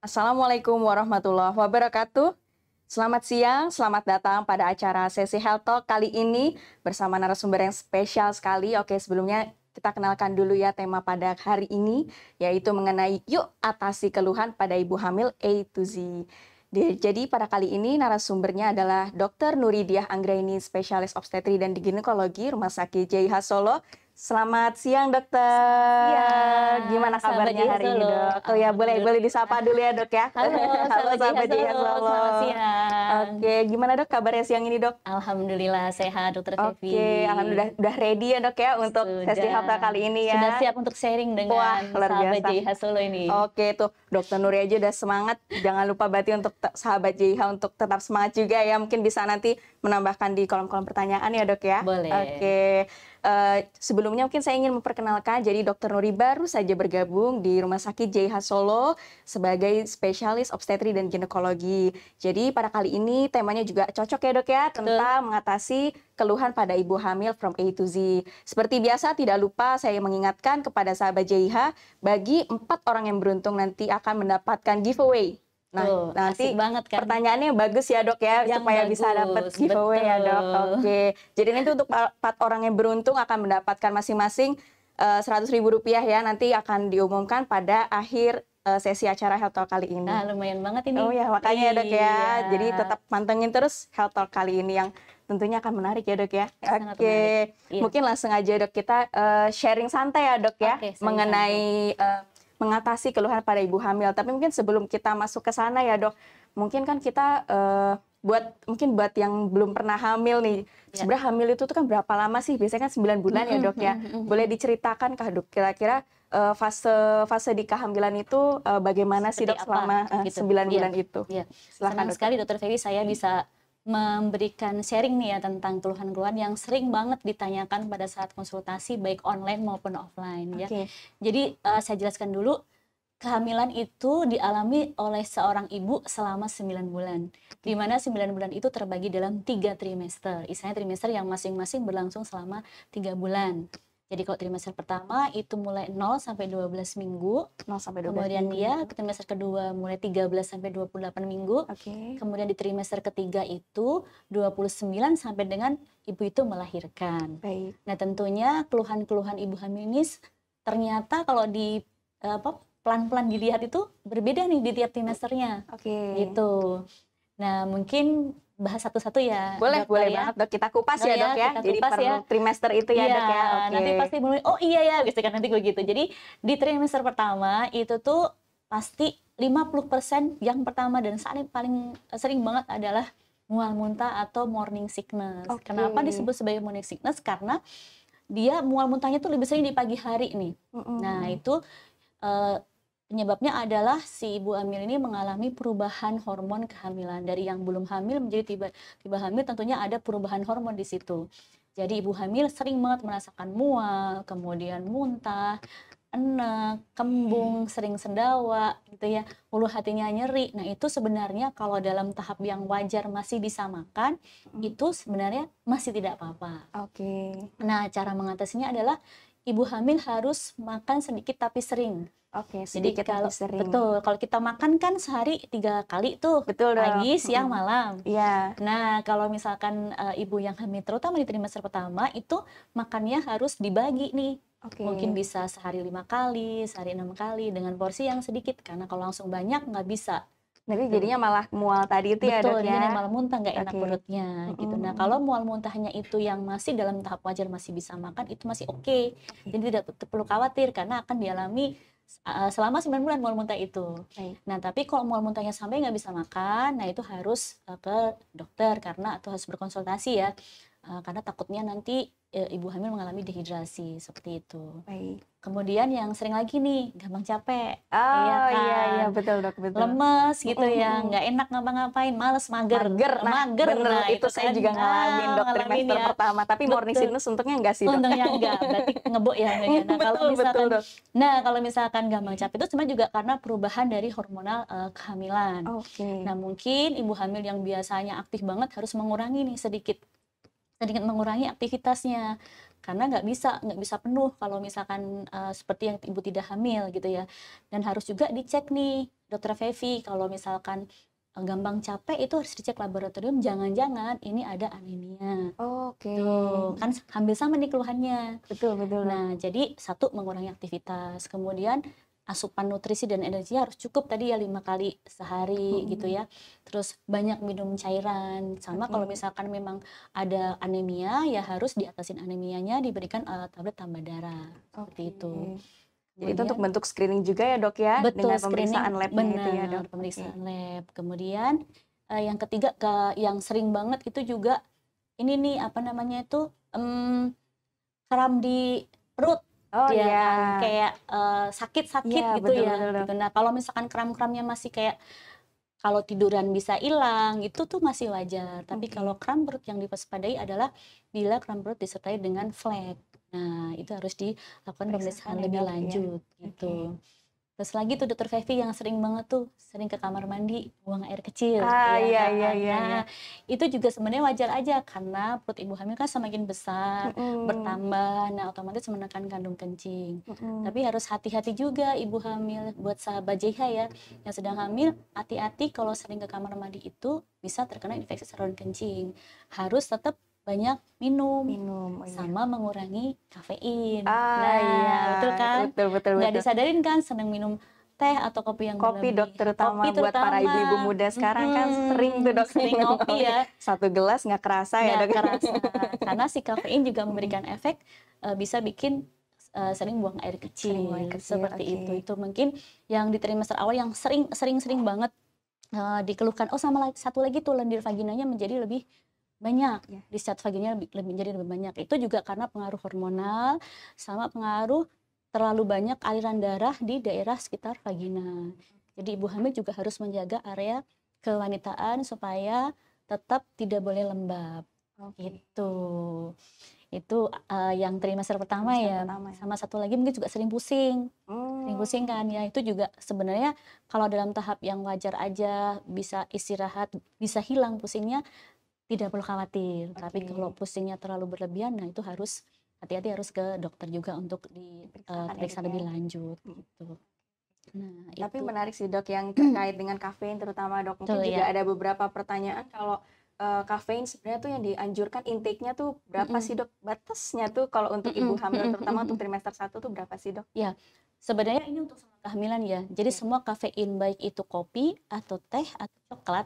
Assalamualaikum warahmatullahi wabarakatuh. Selamat siang, selamat datang pada acara sesi Health Talk kali ini bersama narasumber yang spesial sekali. Oke, sebelumnya kita kenalkan dulu ya tema pada hari ini, yaitu mengenai yuk atasi keluhan pada ibu hamil A to Z. Jadi pada kali ini narasumbernya adalah Dr. Nuridiah Anggraini, spesialis obstetri dan ginekologi Rumah Sakit JIH Solo. Selamat siang dokter. Iya, Gimana sahabat kabarnya hari ini Solo. dok? Oh ya boleh disapa dulu ya dok ya. Halo, Halo sahabat JIH Solo. Solo. Selamat siang. Oke, gimana dok kabarnya siang ini dok? Alhamdulillah sehat, Dokter Fevi. Oke, alhamdulillah udah ready ya dok ya untuk sesi Sudah. Health kali ini ya. Sudah siap untuk sharing dengan Wah, luar sahabat biasa. JIH Solo ini. Oke tuh, Dokter Nuri aja udah semangat. Jangan lupa berarti untuk sahabat JIH untuk tetap semangat juga ya. Mungkin bisa nanti menambahkan di kolom-kolom pertanyaan ya dok ya. Boleh. Oke, sebelumnya mungkin saya ingin memperkenalkan. Jadi Dokter Nuri baru saja bergabung di Rumah Sakit JIH Solo sebagai spesialis obstetri dan ginekologi. Jadi pada kali ini temanya juga cocok ya dok ya, tentang mengatasi keluhan pada ibu hamil from A to Z. Seperti biasa, tidak lupa saya mengingatkan kepada sahabat JIH, bagi 4 orang yang beruntung nanti akan mendapatkan giveaway. Nah, nanti asik banget kan? pertanyaannya bagus ya dok ya, Yang supaya bagus, bisa dapat giveaway ya dok. Oke, jadi nanti untuk 4 orang yang beruntung akan mendapatkan masing-masing Rp100.000 ya, nanti akan diumumkan pada akhir sesi acara Health Talk kali ini. Nah, lumayan banget ini. Oh ya, makanya ya dok ya. Iya. Jadi tetap pantengin terus Health Talk kali ini yang tentunya akan menarik ya dok ya. Sangat Oke, menarik. Iya. mungkin langsung aja dok kita sharing santai ya dok ya, Oke, sharing mengenai mengatasi keluhan pada ibu hamil. Tapi mungkin sebelum kita masuk ke sana ya dok, mungkin kan kita buat yang belum pernah hamil nih, sebenarnya hamil itu tuh kan berapa lama sih? Biasanya kan 9 bulan ya dok ya. Boleh diceritakan kah dok kira-kira fase di kehamilan itu bagaimana sih dok Seperti selama apa, gitu. 9 bulan itu? Iya. Silakan Senang dok. sekali Dokter Fevi saya bisa memberikan sharing nih ya tentang keluhan-keluhan yang sering banget ditanyakan pada saat konsultasi baik online maupun offline ya. Oke. Jadi saya jelaskan dulu, kehamilan itu dialami oleh seorang ibu selama 9 bulan. Di mana 9 bulan itu terbagi dalam 3 trimester. Istilahnya trimester yang masing-masing berlangsung selama 3 bulan. Jadi kalau trimester pertama itu mulai 0 sampai 12 minggu. 0 sampai 12 Kemudian minggu. trimester kedua mulai 13 sampai 28 minggu. Oke. Kemudian di trimester ketiga itu 29 sampai dengan ibu itu melahirkan. Baik. Nah, tentunya keluhan-keluhan ibu hamil ini ternyata kalau di pelan-pelan dilihat itu berbeda nih di tiap trimesternya. Oke. Gitu. Nah, mungkin bahas satu-satu ya. Boleh dokter ya. banget dok, kita kupas Oh ya ya, dok ya. kita Jadi kupas per ya. trimester itu ya Iya, dok ya. Oke. nanti pasti mulai, oh iya ya, gitu kan nanti begitu. Jadi di trimester pertama itu tuh pasti 50% yang pertama dan paling sering banget adalah mual muntah atau morning sickness. Oke. Kenapa disebut sebagai morning sickness? Karena dia mual muntahnya tuh lebih sering di pagi hari nih. Nah, itu penyebabnya adalah si ibu hamil ini mengalami perubahan hormon kehamilan. Dari yang belum hamil menjadi tiba hamil, tentunya ada perubahan hormon di situ. Jadi ibu hamil sering banget merasakan mual, kemudian muntah, enek, kembung, sering sendawa gitu ya, ulu hatinya nyeri. Nah, itu sebenarnya kalau dalam tahap yang wajar masih bisa makan, itu sebenarnya masih tidak apa-apa. Oke. Nah, cara mengatasinya adalah ibu hamil harus makan sedikit tapi sering. Oke, Jadi sedikit kalau tapi sering. betul, kalau kita makan kan sehari 3 kali tuh, Betul, Dok. pagi, siang, malam. Iya. Nah, kalau misalkan ibu yang hamil terutama di trimester pertama itu makannya harus dibagi nih. Oke. Mungkin bisa sehari 5 kali, sehari 6 kali dengan porsi yang sedikit karena kalau langsung banyak nggak bisa. Nanti jadinya malah mual tadi itu ya dok Betul, ya. jadi malah muntah nggak enak Oke. perutnya gitu. Nah, kalau mual muntahnya itu yang masih dalam tahap wajar masih bisa makan itu masih oke. Jadi tidak perlu khawatir karena akan dialami selama 9 bulan mual muntah itu. Baik. Nah, tapi kalau mual muntahnya sampai nggak bisa makan, nah itu harus ke dokter karena atau harus berkonsultasi ya. Karena takutnya nanti ibu hamil mengalami dehidrasi seperti itu. Baik. Kemudian yang sering lagi nih, gampang capek. Oh Iya iya kan? betul dok, betul. Lemes gitu ya, nggak enak ngapa-ngapain, males, mager. Mager. Bener, Nah, itu saya kan. juga ngalamin dok Ngalamin trimester ya. pertama. Tapi morning Betul. sickness untungnya enggak sih dok. Untungnya enggak, berarti ngebok ya. Nah, kalau Betul, misalkan, Dok. kalau misalkan gampang capek itu sebenarnya juga karena perubahan dari hormonal kehamilan. Oke. Nah, mungkin ibu hamil yang biasanya aktif banget harus mengurangi nih sedikit mengurangi aktivitasnya karena nggak bisa penuh kalau misalkan seperti yang ibu tidak hamil gitu ya. Dan harus juga dicek nih Dokter Fevi, kalau misalkan gampang capek itu harus dicek laboratorium, jangan-jangan ini ada anemia. Oke. Tuh, kan hampir sama nih keluhannya. Betul, betul. Nah, jadi satu mengurangi aktivitas, kemudian asupan nutrisi dan energi harus cukup tadi ya 5 kali sehari gitu ya. Terus banyak minum cairan. Sama kalau misalkan memang ada anemia ya harus diatasin anemianya, diberikan tablet tambah darah. Seperti itu. Jadi itu untuk bentuk screening juga ya dok ya, Betul, dengan pemeriksaan labnya itu ya dok. Pemeriksaan lab. Kemudian yang ketiga yang sering banget itu juga ini nih apa namanya itu kram di perut. Oh ya iya. kan? Kayak sakit-sakit Iya, gitu betul, ya. betul, Gitu. Nah kalau misalkan kram-kramnya masih kayak kalau tiduran bisa hilang, itu tuh masih wajar. Tapi kalau kram perut yang diwaspadai adalah bila kram perut disertai dengan flek. Nah, itu harus dilakukan pemeriksaan lebih lanjut gitu. Terus lagi tuh dokter Fevi yang sering banget tuh, sering ke kamar mandi, buang air kecil. Iya. Nah, itu juga sebenarnya wajar aja karena perut ibu hamil kan semakin besar, bertambah, nah otomatis menekan kandung kencing. Tapi harus hati-hati juga ibu hamil, buat sahabat JH ya, yang sedang hamil, hati-hati kalau sering ke kamar mandi itu bisa terkena infeksi saluran kencing. Harus tetap banyak minum, sama mengurangi kafein. Iya, Betul kan? Betul. Nggak disadarin kan senang minum teh atau kopi yang kopi berlebih. dok, terutama buat para ibu-ibu muda sekarang kan sering tuh dok sering ngopi ya. 1 gelas nggak kerasa ya dok. Kerasa. Karena si kafein juga memberikan efek bisa bikin sering buang air kecil. Seperti itu. Itu mungkin yang di trimester awal yang sering banget dikeluhkan. Oh sama satu lagi tuh lendir vaginanya menjadi lebih banyak, discharge vaginanya menjadi lebih banyak. Itu juga karena pengaruh hormonal sama pengaruh terlalu banyak aliran darah di daerah sekitar vagina. Jadi ibu hamil juga harus menjaga area kewanitaan supaya tetap tidak boleh lembab. Itu yang trimester pertama ya. Sama satu lagi mungkin juga sering pusing. Sering pusing kan ya. Itu juga sebenarnya kalau dalam tahap yang wajar aja, bisa istirahat, bisa hilang pusingnya, tidak perlu khawatir. Tapi kalau pusingnya terlalu berlebihan, nah itu harus hati-hati, harus ke dokter juga untuk diperiksa lebih lanjut gitu. Nah, tapi menarik sih dok yang terkait dengan kafein terutama dok. Mungkin juga ada beberapa pertanyaan kalau kafein sebenarnya tuh yang dianjurkan intake-nya tuh berapa sih dok? Batasnya tuh kalau untuk ibu hamil terutama untuk trimester 1 tuh berapa sih dok? Ya, sebenarnya ini untuk semua kehamilan ya. Jadi semua kafein baik itu kopi atau teh atau coklat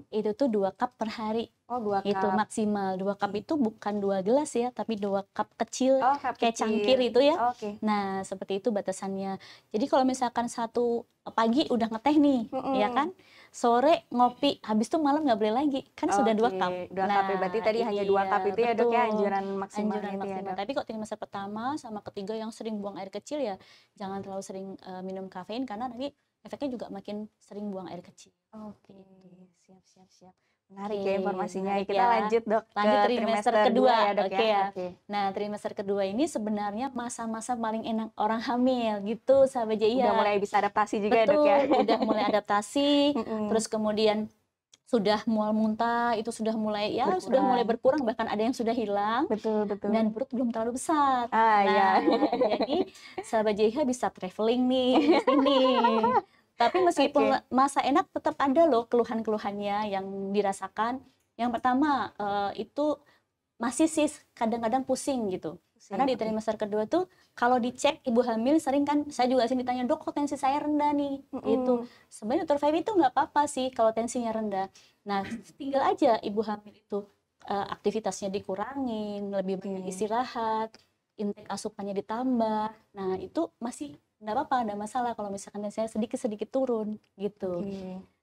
itu tuh 2 cup per hari. Oh 2 cup. Itu maksimal. 2 cup itu bukan 2 gelas ya, tapi 2 cup kecil kayak cangkir itu ya. Nah seperti itu batasannya. Jadi kalau misalkan satu pagi udah ngeteh nih, ya kan, sore ngopi, habis itu malam nggak boleh lagi, kan sudah 2 cup. 2 cup ya, berarti tadi hanya 2 cup itu ya dok ya anjuran maksimalnya itu ya dok. Tapi kok trimester pertama sama ketiga yang sering buang air kecil ya jangan terlalu sering minum kafein karena nanti efeknya juga makin sering buang air kecil. Siap. Menarik ya informasinya. Kita lanjut dok ke trimester kedua ya dok ya. Nah trimester kedua ini sebenarnya masa-masa paling enak orang hamil gitu sahabat JIA. Udah mulai bisa adaptasi juga ya dok ya. Udah mulai adaptasi. Terus kemudian sudah mual muntah, itu sudah mulai sudah mulai berkurang, bahkan ada yang sudah hilang. Betul. Dan perut belum terlalu besar. Jadi sahabat JH bisa traveling nih di sini. Tapi meskipun masa enak tetap ada loh keluhan-keluhannya yang dirasakan. Yang pertama itu masih sih kadang-kadang pusing gitu. Karena di trimester kedua tuh kalau dicek ibu hamil sering kan, saya juga sering ditanya, dok kok tensi saya rendah nih. Itu sebenarnya dokter Fevi itu nggak apa-apa sih kalau tensinya rendah. Nah tinggal aja ibu hamil itu aktivitasnya dikurangin, lebih banyak istirahat, intake asupannya ditambah. Nah itu masih nggak apa-apa, nggak masalah kalau misalkan tensinya sedikit-sedikit turun gitu.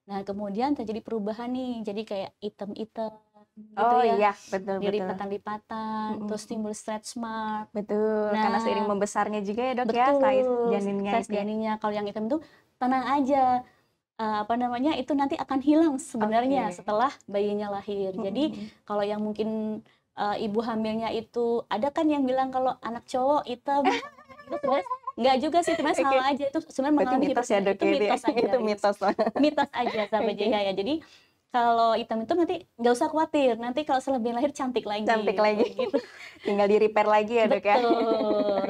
Nah kemudian terjadi perubahan nih, jadi kayak item-item gitu betul. Lipatan-lipatan, terus timbul stretch mark. Betul, karena seiring membesarnya juga ya dok ya, size janinnya. Kalau yang hitam tuh tenang aja, itu nanti akan hilang sebenarnya setelah bayinya lahir. Jadi kalau yang mungkin ibu hamilnya itu, ada kan yang bilang kalau anak cowok hitam, itu sebenarnya nggak juga sih, sebenarnya salah aja. Itu sebenarnya mengalami mitos ya dok, itu mitos aja sahabat JH ya. Jadi kalau hitam itu nanti nggak usah khawatir, nanti kalau setelah bayi lahir cantik lagi gitu. Tinggal di repair lagi ya dok ya.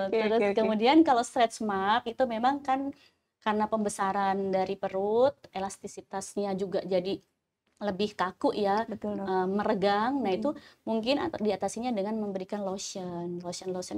Terus kemudian kalau stretch mark itu memang kan karena pembesaran dari perut, elastisitasnya juga jadi lebih kaku ya, Betul, Dok. meregang. Nah, itu mungkin diatasinya dengan memberikan lotion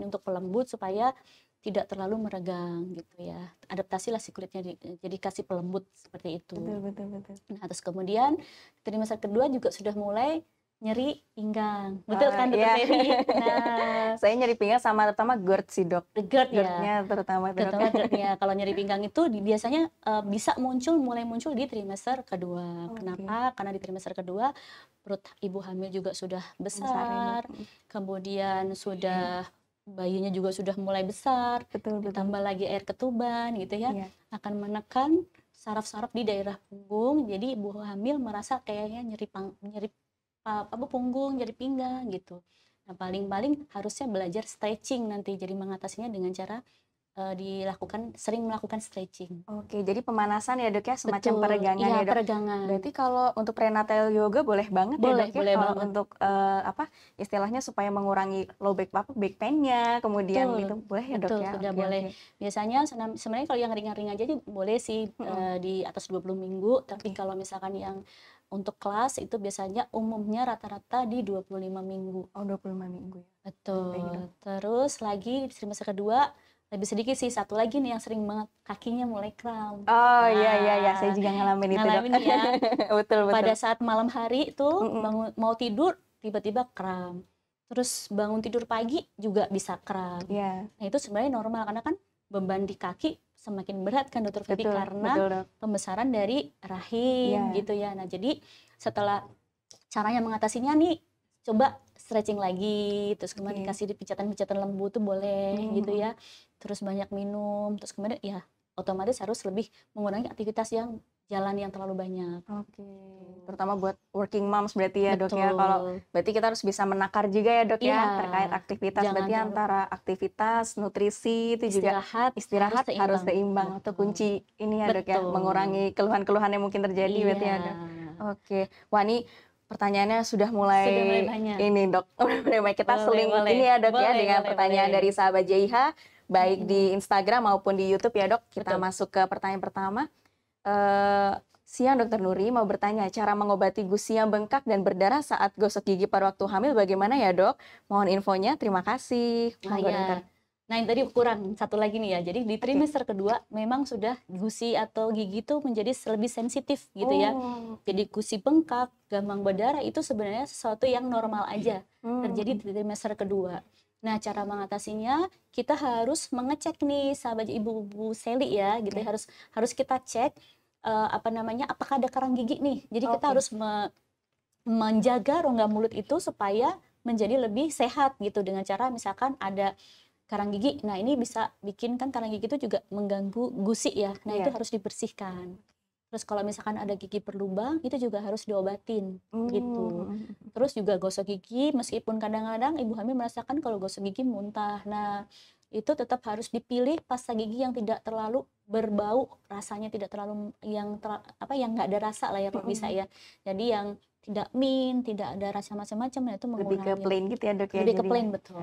untuk pelembut supaya tidak terlalu meregang gitu ya. Adaptasilah si kulitnya jadi kasih pelembut seperti itu. Betul. Nah, terus kemudian trimester kedua juga sudah mulai nyeri pinggang. Betul kan, Dokter Iya. Ferry? Nah, Saya nyeri pinggang sama terutama GERD sih, Dok. GERD ya. GERD-nya terutama tuh, Dok. Terutama GERD-nya. Kalau nyeri pinggang itu biasanya bisa mulai muncul di trimester kedua. Kenapa? Karena di trimester kedua perut ibu hamil juga sudah besar, kemudian sudah bayinya juga sudah mulai besar, ditambah lagi air ketuban gitu ya, akan menekan saraf-saraf di daerah punggung. Jadi ibu hamil merasa kayaknya nyeri punggung, nyeri pinggang gitu. Nah, paling-paling harusnya belajar stretching nanti. Jadi mengatasinya dengan cara sering melakukan stretching. Oke, jadi pemanasan ya, Dok ya, semacam Betul, peregangan iya, ya, Dok. peregangan. Berarti kalau untuk prenatal yoga boleh banget Boleh, ya, Dok ya, boleh kalau banget. untuk istilahnya supaya mengurangi low back pain-nya, kemudian Betul, itu boleh ya, Dok betul, ya? sudah Oke, boleh. oke. Biasanya sebenarnya kalau yang ringan-ringan aja boleh sih di atas 20 minggu, tapi kalau misalkan yang untuk kelas itu biasanya umumnya rata-rata di 25 minggu. Oh, 25 minggu ya. Betul. Terus lagi di trimester kedua lebih sedikit sih, satu lagi nih yang sering banget, kakinya mulai kram. Oh, iya, saya juga ngalamin itu, Dok. Ngalamin ya. Betul. Pada saat malam hari itu mau tidur tiba-tiba kram. Terus bangun tidur pagi juga bisa kram. Iya. Nah, itu sebenarnya normal karena kan beban di kaki semakin berat kan, Dokter Ferry, Betul, karena Dok. pembesaran dari rahim gitu ya. Nah, jadi setelah caranya mengatasinya nih, coba stretching lagi, terus kemudian dikasih pijatan-pijatan lembut tuh boleh gitu ya. Terus banyak minum, terus kemudian ya otomatis harus lebih mengurangi aktivitas yang jalan yang terlalu banyak. Oke. Terutama buat working moms berarti ya, Dok ya. Betul. Kalau berarti kita harus bisa menakar juga ya, Dok ya, Iya, terkait aktivitas. jangan Berarti antara aktivitas, nutrisi itu juga istirahat harus seimbang. Itu kunci ini ya, Dok ya, mengurangi keluhan-keluhan yang mungkin terjadi berarti ya, Dok. Oke. Wah, ini pertanyaannya sudah mulai banyak. Ini, Dok. Kita seling ini ya, Dok ya, dengan pertanyaan dari sahabat JIH, baik di Instagram maupun di YouTube ya, Dok. Kita masuk ke pertanyaan pertama. Siang, Dokter Nuri mau bertanya, cara mengobati gusi yang bengkak dan berdarah saat gosok gigi pada waktu hamil bagaimana ya, Dok? Mohon infonya, terima kasih. Nah, yang tadi kurang satu lagi nih ya. Jadi di trimester kedua memang sudah gusi atau gigi itu menjadi lebih sensitif gitu ya. Jadi gusi bengkak, gampang berdarah itu sebenarnya sesuatu yang normal aja terjadi di trimester kedua. Nah, cara mengatasinya kita harus mengecek nih sahabat ibu-ibu Seli ya, gitu ya. Harus kita cek apakah ada karang gigi nih. Jadi kita harus menjaga rongga mulut itu supaya menjadi lebih sehat gitu dengan cara misalkan ada karang gigi. Nah, ini bisa bikin kan karang gigi itu juga mengganggu gusi ya. Nah, itu harus dibersihkan. Terus kalau misalkan ada gigi berlubang, itu juga harus diobatin gitu. Terus juga gosok gigi, meskipun kadang-kadang ibu hamil merasakan kalau gosok gigi muntah. Nah, itu tetap harus dipilih pasta gigi yang tidak terlalu berbau, rasanya tidak terlalu yang nggak ada rasa lah ya kalau bisa ya. Jadi yang tidak tidak ada rasa macam-macam, nah itu mengurangi. Lebih ke plain gitu ya, Dok ya. Lebih ke plain, betul.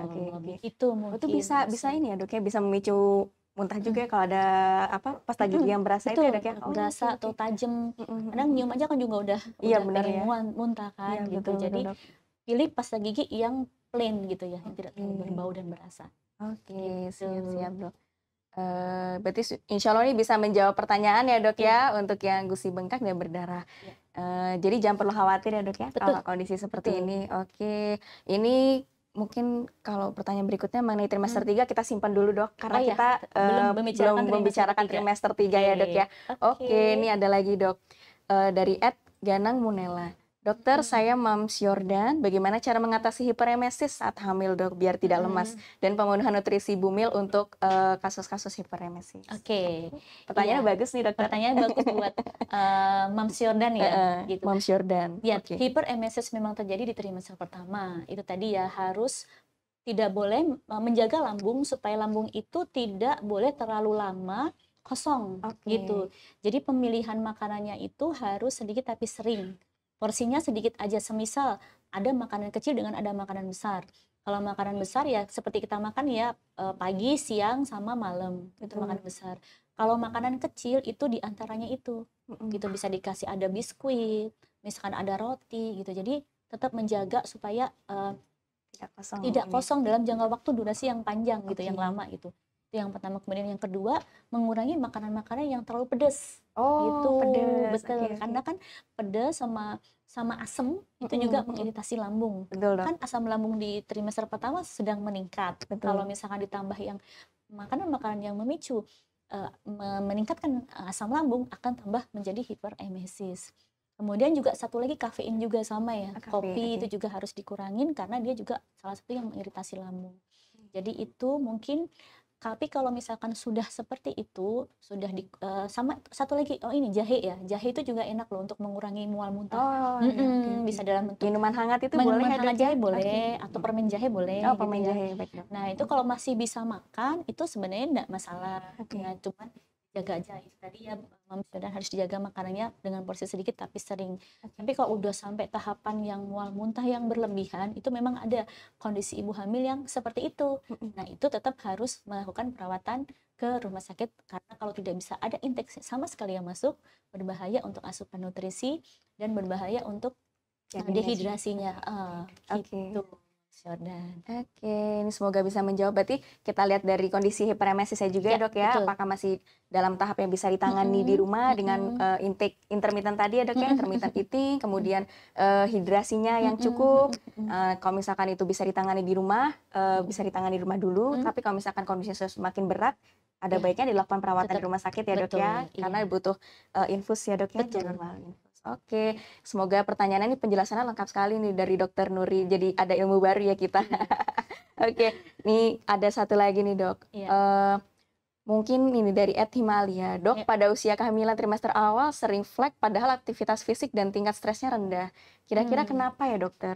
Itu mungkin. Itu bisa ini ya, Dok ya, bisa memicu muntah juga ya kalau ada pasta gigi yang berasa itu ya, Dok ya. Berasa atau tajam. Kadang nyium aja kan juga udah pengen muntah kan gitu. Jadi pilih pasta gigi yang plain gitu ya, yang tidak terlalu berbau dan berasa. Oke, siap, Dok. Berarti insya Allah ini bisa menjawab pertanyaan ya, Dok ya, untuk yang gusi bengkak dan berdarah. Jadi jangan perlu khawatir ya, Dok ya, kalau kondisi seperti ini. Oke, ini mungkin kalau pertanyaan berikutnya mengenai trimester 3 kita simpan dulu, Dok, karena kita belum membicarakan trimester 3 ya, Dok ya. Oke, ini ada lagi, Dok, dari @Ganang Munela. Dokter, saya Mams Yordan, bagaimana cara mengatasi hiperemesis saat hamil, Dok, biar tidak lemas, dan pemenuhan nutrisi bumil untuk kasus-kasus hiperemesis? Oke. Pertanyaannya bagus nih, Dokter. Pertanyaannya bagus buat Mams Yordan ya. Gitu. Mams Yordan. Ya, hiperemesis memang terjadi di trimester pertama. Itu tadi ya, harus tidak boleh menjaga lambung supaya lambung itu tidak boleh terlalu lama kosong gitu. Jadi pemilihan makanannya itu harus sedikit tapi sering. Porsinya sedikit aja, semisal ada makanan kecil dengan ada makanan besar. Kalau makanan besar ya seperti kita makan ya pagi, siang, sama malam, itu makanan besar. Kalau makanan kecil itu diantaranya itu, gitu bisa dikasih ada biskuit, misalkan ada roti gitu. Jadi tetap menjaga supaya tidak kosong dalam jangka waktu durasi yang panjang gitu, yang lama gitu. Itu yang pertama. Kemudian yang kedua, mengurangi makanan-makanan yang terlalu pedas. Gitu, pedas. betul. Karena kan pedas sama asam itu juga mengiritasi lambung. Betul, Dok. Kan asam lambung di trimester pertama sedang meningkat. Betul. Kalau misalkan ditambah yang makanan-makanan yang memicu meningkatkan asam lambung, akan tambah menjadi hiperemesis. Kemudian juga satu lagi kafein juga sama ya. Kopi itu juga harus dikurangin karena dia juga salah satu yang mengiritasi lambung. Jadi itu mungkin, tapi kalau misalkan sudah seperti itu, sudah sama satu lagi, ini jahe ya. Jahe itu juga enak loh untuk mengurangi mual muntah. Bisa dalam bentuk minuman hangat itu minuman boleh hangat jahe boleh, atau permen jahe boleh. Oh, gitu permen ya. jahe, baik, Dok. Nah, itu kalau masih bisa makan, itu sebenarnya enggak masalah. Ya, cuman jaga aja itu tadi ya, dan harus dijaga makanannya dengan porsi sedikit tapi sering. Tapi kalau udah sampai tahapan yang mual muntah yang berlebihan, itu memang ada kondisi ibu hamil yang seperti itu. Nah, itu tetap harus melakukan perawatan ke rumah sakit, karena kalau tidak bisa ada infeksi sama sekali yang masuk, berbahaya untuk asupan nutrisi dan berbahaya untuk dehidrasinya. Gitu. Jordan. Ini semoga bisa menjawab. Berarti kita lihat dari kondisi hiperemesis saya juga ya, Dok ya. Betul. Apakah masih dalam tahap yang bisa ditangani di rumah dengan intake intermittent tadi ya, Dok ya, intermittent eating, kemudian hidrasinya yang cukup. Kalau misalkan itu bisa ditangani di rumah, bisa ditangani di rumah dulu. Tapi kalau misalkan kondisinya semakin berat, ada baiknya dilakukan perawatan di rumah sakit ya, Dok ya. Karena butuh infus ya, Dok ya. Jangan infus. Oke, semoga pertanyaannya ini penjelasannya lengkap sekali nih dari Dokter Nuri. Jadi ada ilmu baru ya kita. Oke, nih ada satu lagi nih, Dok. Mungkin ini dari Ed Himalia. Dok, pada usia kehamilan trimester awal sering flek padahal aktivitas fisik dan tingkat stresnya rendah. Kira-kira kenapa ya, Dokter?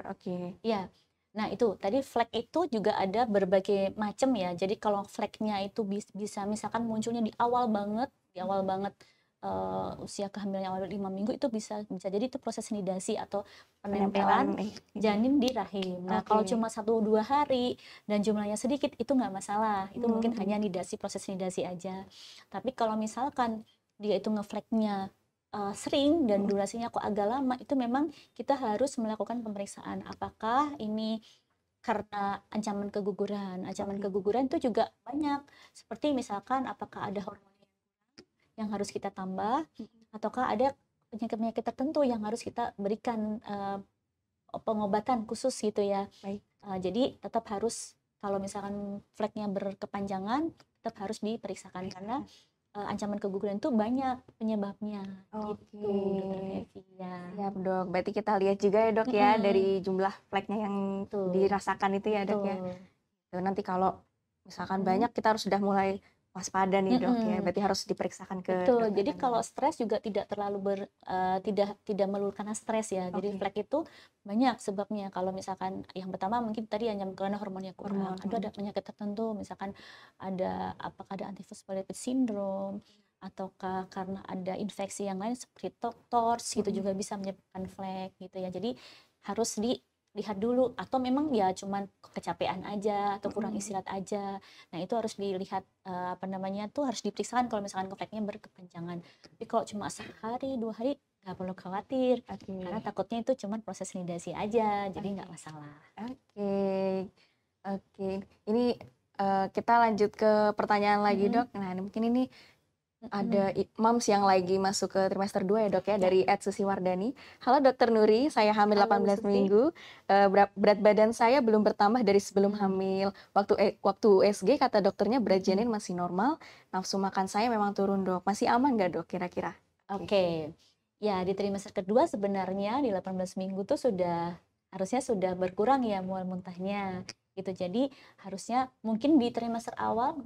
Iya. Nah, itu tadi flek itu juga ada berbagai macam ya. Jadi kalau fleknya itu bisa misalkan munculnya di awal banget, usia kehamilan awal 5 minggu, itu bisa jadi itu proses nidasi atau penempelan janin di rahim. Nah, kalau cuma 1-2 hari dan jumlahnya sedikit, itu nggak masalah. Itu mungkin hanya proses nidasi aja. Tapi kalau misalkan dia itu ngefleknya sering dan durasinya kok agak lama, itu memang kita harus melakukan pemeriksaan. Apakah ini karena ancaman keguguran? Ancaman keguguran itu juga banyak. Seperti misalkan apakah ada hormon yang harus kita tambah, ataukah ada penyakit-penyakit tertentu yang harus kita berikan pengobatan khusus gitu ya. Jadi tetap harus, kalau misalkan fleknya berkepanjangan, tetap harus diperiksakan karena ancaman keguguran itu banyak penyebabnya. Gitu, Siap, Dok. Berarti kita lihat juga ya, Dok ya, dari jumlah fleknya yang dirasakan itu ya, Dok ya. Nanti kalau misalkan banyak, kita harus sudah mulai waspada nih, Dok ya. Berarti harus diperiksakan ke dokter. Jadi kalau stres juga tidak terlalu tidak melulu karena stres ya. Jadi flek itu banyak sebabnya. Kalau misalkan yang pertama mungkin tadi hanya karena hormonnya kurang. Ada penyakit tertentu, misalkan apakah ada antifosfolipid syndrome, ataukah karena ada infeksi yang lain seperti TORS gitu juga bisa menyebabkan flek gitu ya. Jadi harus lihat dulu, atau memang ya cuman kecapean aja atau kurang istirahat aja. Nah, itu harus dilihat harus diperiksakan kalau misalkan fleknya berkepanjangan. Tapi kalau cuma sehari 2 hari nggak perlu khawatir, karena takutnya itu cuma proses nidasi aja, jadi nggak masalah. Ini kita lanjut ke pertanyaan lagi, Dok. Nah, mungkin ini ada moms yang lagi masuk ke trimester 2 ya, Dok ya, dari Ed Susiwardani. Halo Dokter Nuri, saya hamil 18 minggu. Berat badan saya belum bertambah dari sebelum hamil. Waktu USG kata dokternya berat janin masih normal. Nafsu makan saya memang turun, Dok. Masih aman nggak, Dok, kira-kira? Ya, di trimester kedua sebenarnya di 18 minggu tuh harusnya sudah berkurang ya mual muntahnya gitu. Jadi harusnya mungkin di trimester awal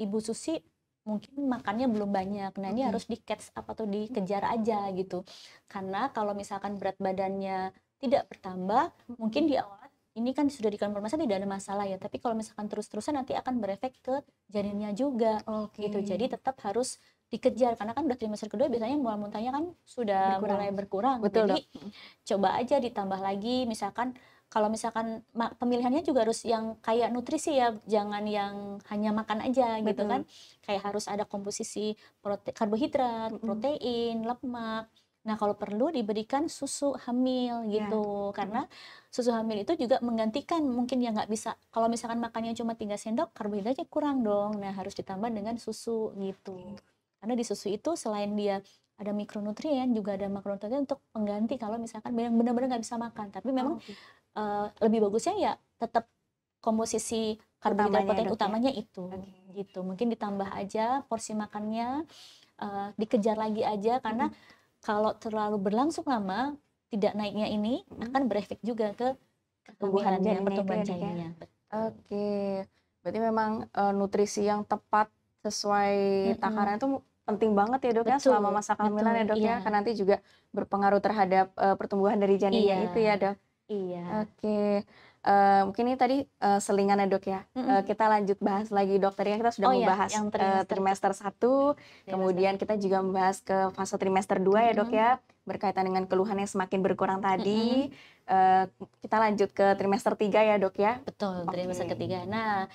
Ibu Susi mungkin makannya belum banyak. Nah, ini harus di-catch up atau dikejar aja gitu. Karena kalau misalkan berat badannya tidak bertambah, mungkin di awal ini kan sudah dikonfirmasi tidak ada masalah ya. Tapi kalau misalkan terus-terusan nanti akan berefek ke janinnya juga. Gitu. Jadi tetap harus dikejar, karena kan udah trimester kedua biasanya mual muntahnya kan sudah mulai berkurang. Betul, jadi coba aja ditambah lagi, misalkan kalau misalkan pemilihannya juga harus yang kayak nutrisi ya, jangan yang hanya makan aja gitu Betul. kan. Kayak harus ada komposisi karbohidrat, protein, lemak. Nah, kalau perlu diberikan susu hamil Ya. gitu. Karena susu hamil itu juga menggantikan mungkin yang nggak bisa. Kalau misalkan makannya cuma 3 sendok, karbohidratnya kurang dong. Nah, harus ditambah dengan susu gitu. Karena di susu itu selain dia ada mikronutrien, juga ada makronutrien untuk pengganti kalau misalkan benar-benar nggak bisa makan. Tapi memang lebih bagusnya ya tetap komposisi karbohidrat Utamanya, protein Dok, ya? utamanya itu Oke. gitu. Mungkin ditambah aja porsi makannya, dikejar lagi aja karena kalau terlalu berlangsung lama tidak naiknya ini akan berefek juga ke Pertumbuhan kehamilannya, janinnya itu pertumbuhan ya, Dok, ya? janinnya. Oke. Berarti memang nutrisi yang tepat sesuai takaran itu penting banget ya, Dok, ya, selama Betul, masa kehamilan betul, ya, Dok, ya? iya. Kan nanti juga berpengaruh terhadap pertumbuhan dari janinnya Iya, itu ya, Dok? iya. Oke. Mungkin ini tadi selingan ya, Dok, ya. Kita lanjut bahas lagi, Dok. Tadi kan kita sudah Oh ya, membahas yang trimester 1, kemudian kita juga membahas ke fase trimester 2 ya, Dok, ya, berkaitan dengan keluhan yang semakin berkurang tadi. Kita lanjut ke trimester 3 ya, Dok, ya? Betul, trimester Oke. ketiga. Nah,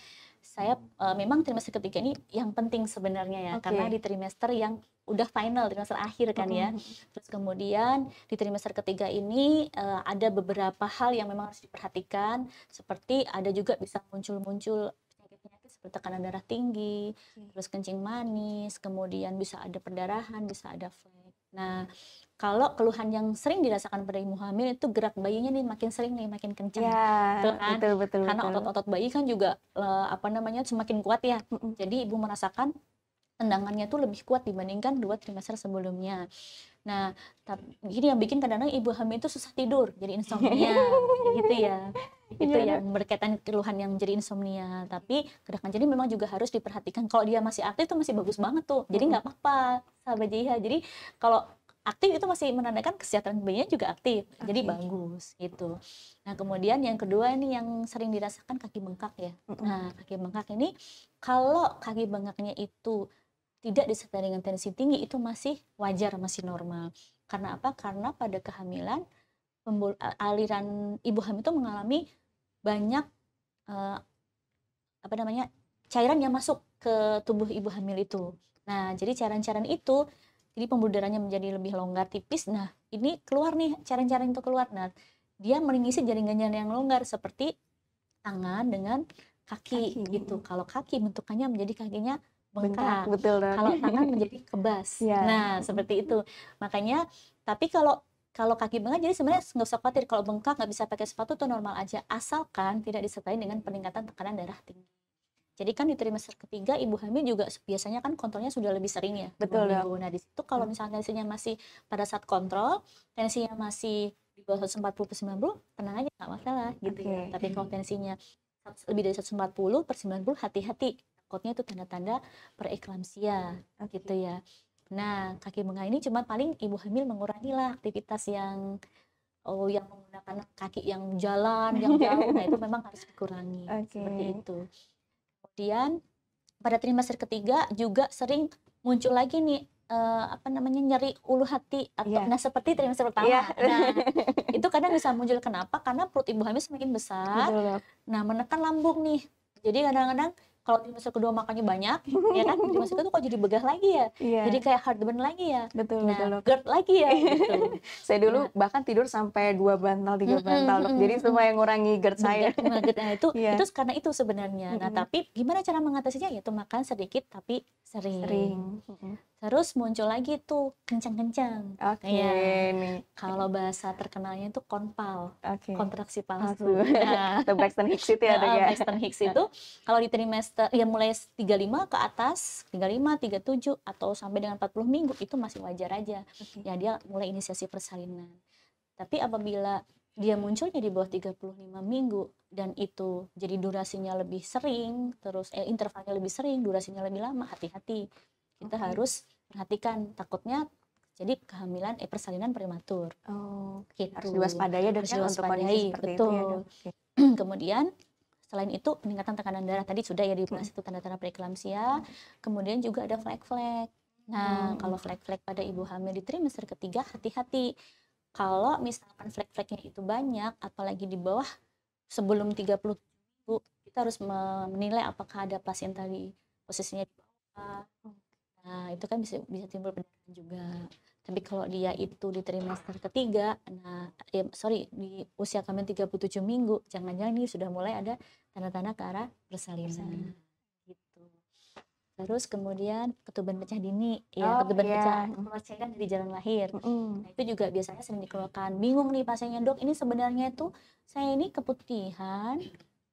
saya memang trimester ketiga ini yang penting sebenarnya ya, karena di trimester yang udah final, trimester akhir kan ya. Terus kemudian di trimester ketiga ini ada beberapa hal yang memang harus diperhatikan, seperti ada juga bisa muncul-muncul penyakit-penyakit seperti tekanan darah tinggi, terus kencing manis, kemudian bisa ada perdarahan, bisa ada flek. Nah, kalau keluhan yang sering dirasakan pada ibu hamil itu gerak bayinya nih makin sering nih, makin kencang. Ya, Betul kan? betul. Karena otot-otot bayi kan juga semakin kuat ya. Jadi ibu merasakan tendangannya tuh lebih kuat dibandingkan 2 trimester sebelumnya. Nah, ini yang bikin kadang-kadang ibu hamil itu susah tidur, jadi insomnia, gitu ya. Itu Iya, yang berkaitan keluhan yang jadi insomnia. Tapi gerakan jadi memang juga harus diperhatikan. Kalau dia masih aktif tuh masih bagus banget tuh. Jadi nggak apa-apa, sahabat JIHA. Jadi kalau aktif itu masih menandakan kesehatan bayinya juga aktif. Jadi bagus gitu. Nah, kemudian yang kedua nih yang sering dirasakan kaki bengkak ya. Nah, kaki bengkak ini kalau kaki bengkaknya itu tidak disertai dengan tensi tinggi itu masih wajar, masih normal. Karena apa? Karena pada kehamilan aliran ibu hamil itu mengalami banyak cairan yang masuk ke tubuh ibu hamil itu. Nah, jadi cairan-cairan itu jadi pembuluh darahnya menjadi lebih longgar tipis. Nah, ini keluar nih cairan-cairan itu keluar. Nah, dia mengisi jaringan-jaringan yang longgar seperti tangan dengan kaki gitu. Kalau kaki bentukannya menjadi kakinya bengkak. Betul, Dok. Kalau tangan menjadi kebas. Nah, seperti itu. Makanya, tapi kalau kaki bengkak jadi sebenarnya nggak usah khawatir. Kalau bengkak nggak bisa pakai sepatu tuh normal aja. Asalkan tidak disertai dengan peningkatan tekanan darah tinggi. Jadi kan di trimester ketiga ibu hamil juga biasanya kan kontrolnya sudah lebih sering ya. Betul, Dok. Nah, di situ kalau misalnya tensinya masih pada saat kontrol, tensinya masih di bawah 140/90, tenang aja nggak masalah gitu ya. Tapi kalau tensinya lebih dari 140/90, hati-hati. Takutnya itu tanda-tanda preeklamsia gitu ya. Nah, kaki bengkak ini cuma paling ibu hamil mengurangi lah aktivitas yang menggunakan kaki yang jalan yang jauh. Nah, itu memang harus dikurangi. Seperti itu. Kemudian pada trimester ketiga juga sering muncul lagi nih nyeri ulu hati atau nah seperti trimester pertama. Nah, itu kadang bisa muncul kenapa? Karena perut ibu hamil semakin besar. Nah, menekan lambung nih. Jadi kadang-kadang kalau trimester kedua makannya banyak, ya kan? Trimester kedua kok jadi begah lagi ya? Jadi kayak heartburn lagi ya? Betul, GERD lagi ya gitu. Saya dulu bahkan tidur sampai 2 bantal, 3 bantal, Dok. Jadi supaya ngurangi GERD saya. Nah, itu karena itu sebenarnya. Nah, tapi gimana cara mengatasinya? Yaitu makan sedikit tapi sering. Terus muncul lagi tuh kencang-kencang. Nih. Kalau bahasa terkenalnya itu konpal, kontraksi palsu. Atau Braxton Hicks itu ya, Dok, ya? Braxton Hicks itu kalau di trimester ya mulai 35 ke atas, 35, 37 atau sampai dengan 40 minggu itu masih wajar aja. Ya dia mulai inisiasi persalinan. Tapi apabila dia munculnya di bawah 35 minggu dan itu jadi durasinya lebih sering, terus intervalnya lebih sering, durasinya lebih lama, hati-hati. Kita harus perhatikan, takutnya jadi kehamilan persalinan prematur. Gitu. Harus diwaspadai, Dok, ya, untuk kondisi seperti itu ya, Dok. Kemudian selain itu peningkatan tekanan darah tadi sudah ya dibahas itu tanda-tanda preeklamsia. Kemudian juga ada flek-flek. Nah, kalau flek-flek pada ibu hamil di trimester ketiga hati-hati. Kalau misalkan flek-fleknya itu banyak, apalagi di bawah sebelum 30 minggu kita harus menilai apakah ada plasenta di posisinya di bawah. Nah, itu kan bisa bisa timbul perdarahan juga. Tapi kalau dia itu di trimester ketiga, nah di usia kehamilan 37 minggu, jangan-jangan ini sudah mulai ada tanda-tanda ke arah persalinan. Gitu. Terus kemudian ketuban pecah dini, ya ketuban pecah keluar cairan dari jalan lahir. Nah, itu juga biasanya sering dikeluarkan. Bingung nih pasiennya, dok, ini sebenarnya itu saya ini keputihan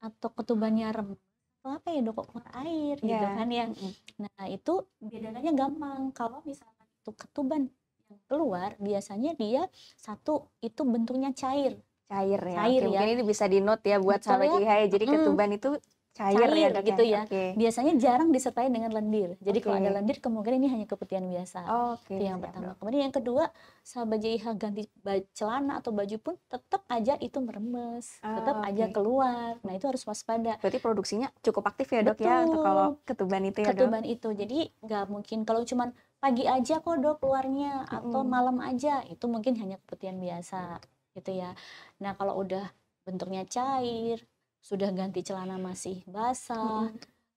atau ketubannya remuk atau apa ya dok, kok keluar air gitu kan ya. Nah, itu bedanya gampang. Kalau misalkan itu ketuban yang keluar, biasanya dia satu itu bentuknya cair ya. Cair ya. Mungkin ini bisa di note ya buat sahabat Betul ya. GH. Jadi ketuban itu cair ya dok gitu ya. Oke. Biasanya jarang disertai dengan lendir. Jadi kalau Oke. ada lendir kemungkinan ini hanya keputihan biasa. Oke, Itu yang siap, pertama. dok. Kemudian yang kedua, sahabat JIH ganti celana atau baju pun tetap aja itu meremes, tetap aja Oke. keluar. Nah, itu harus waspada. Berarti produksinya cukup aktif ya dok ya untuk kalau ketuban itu ya dok. Ketuban itu. Jadi nggak mungkin kalau cuman pagi aja kok dok keluarnya atau malam aja, itu mungkin hanya keputihan biasa gitu ya. Nah, kalau udah bentuknya cair, sudah ganti celana masih basah,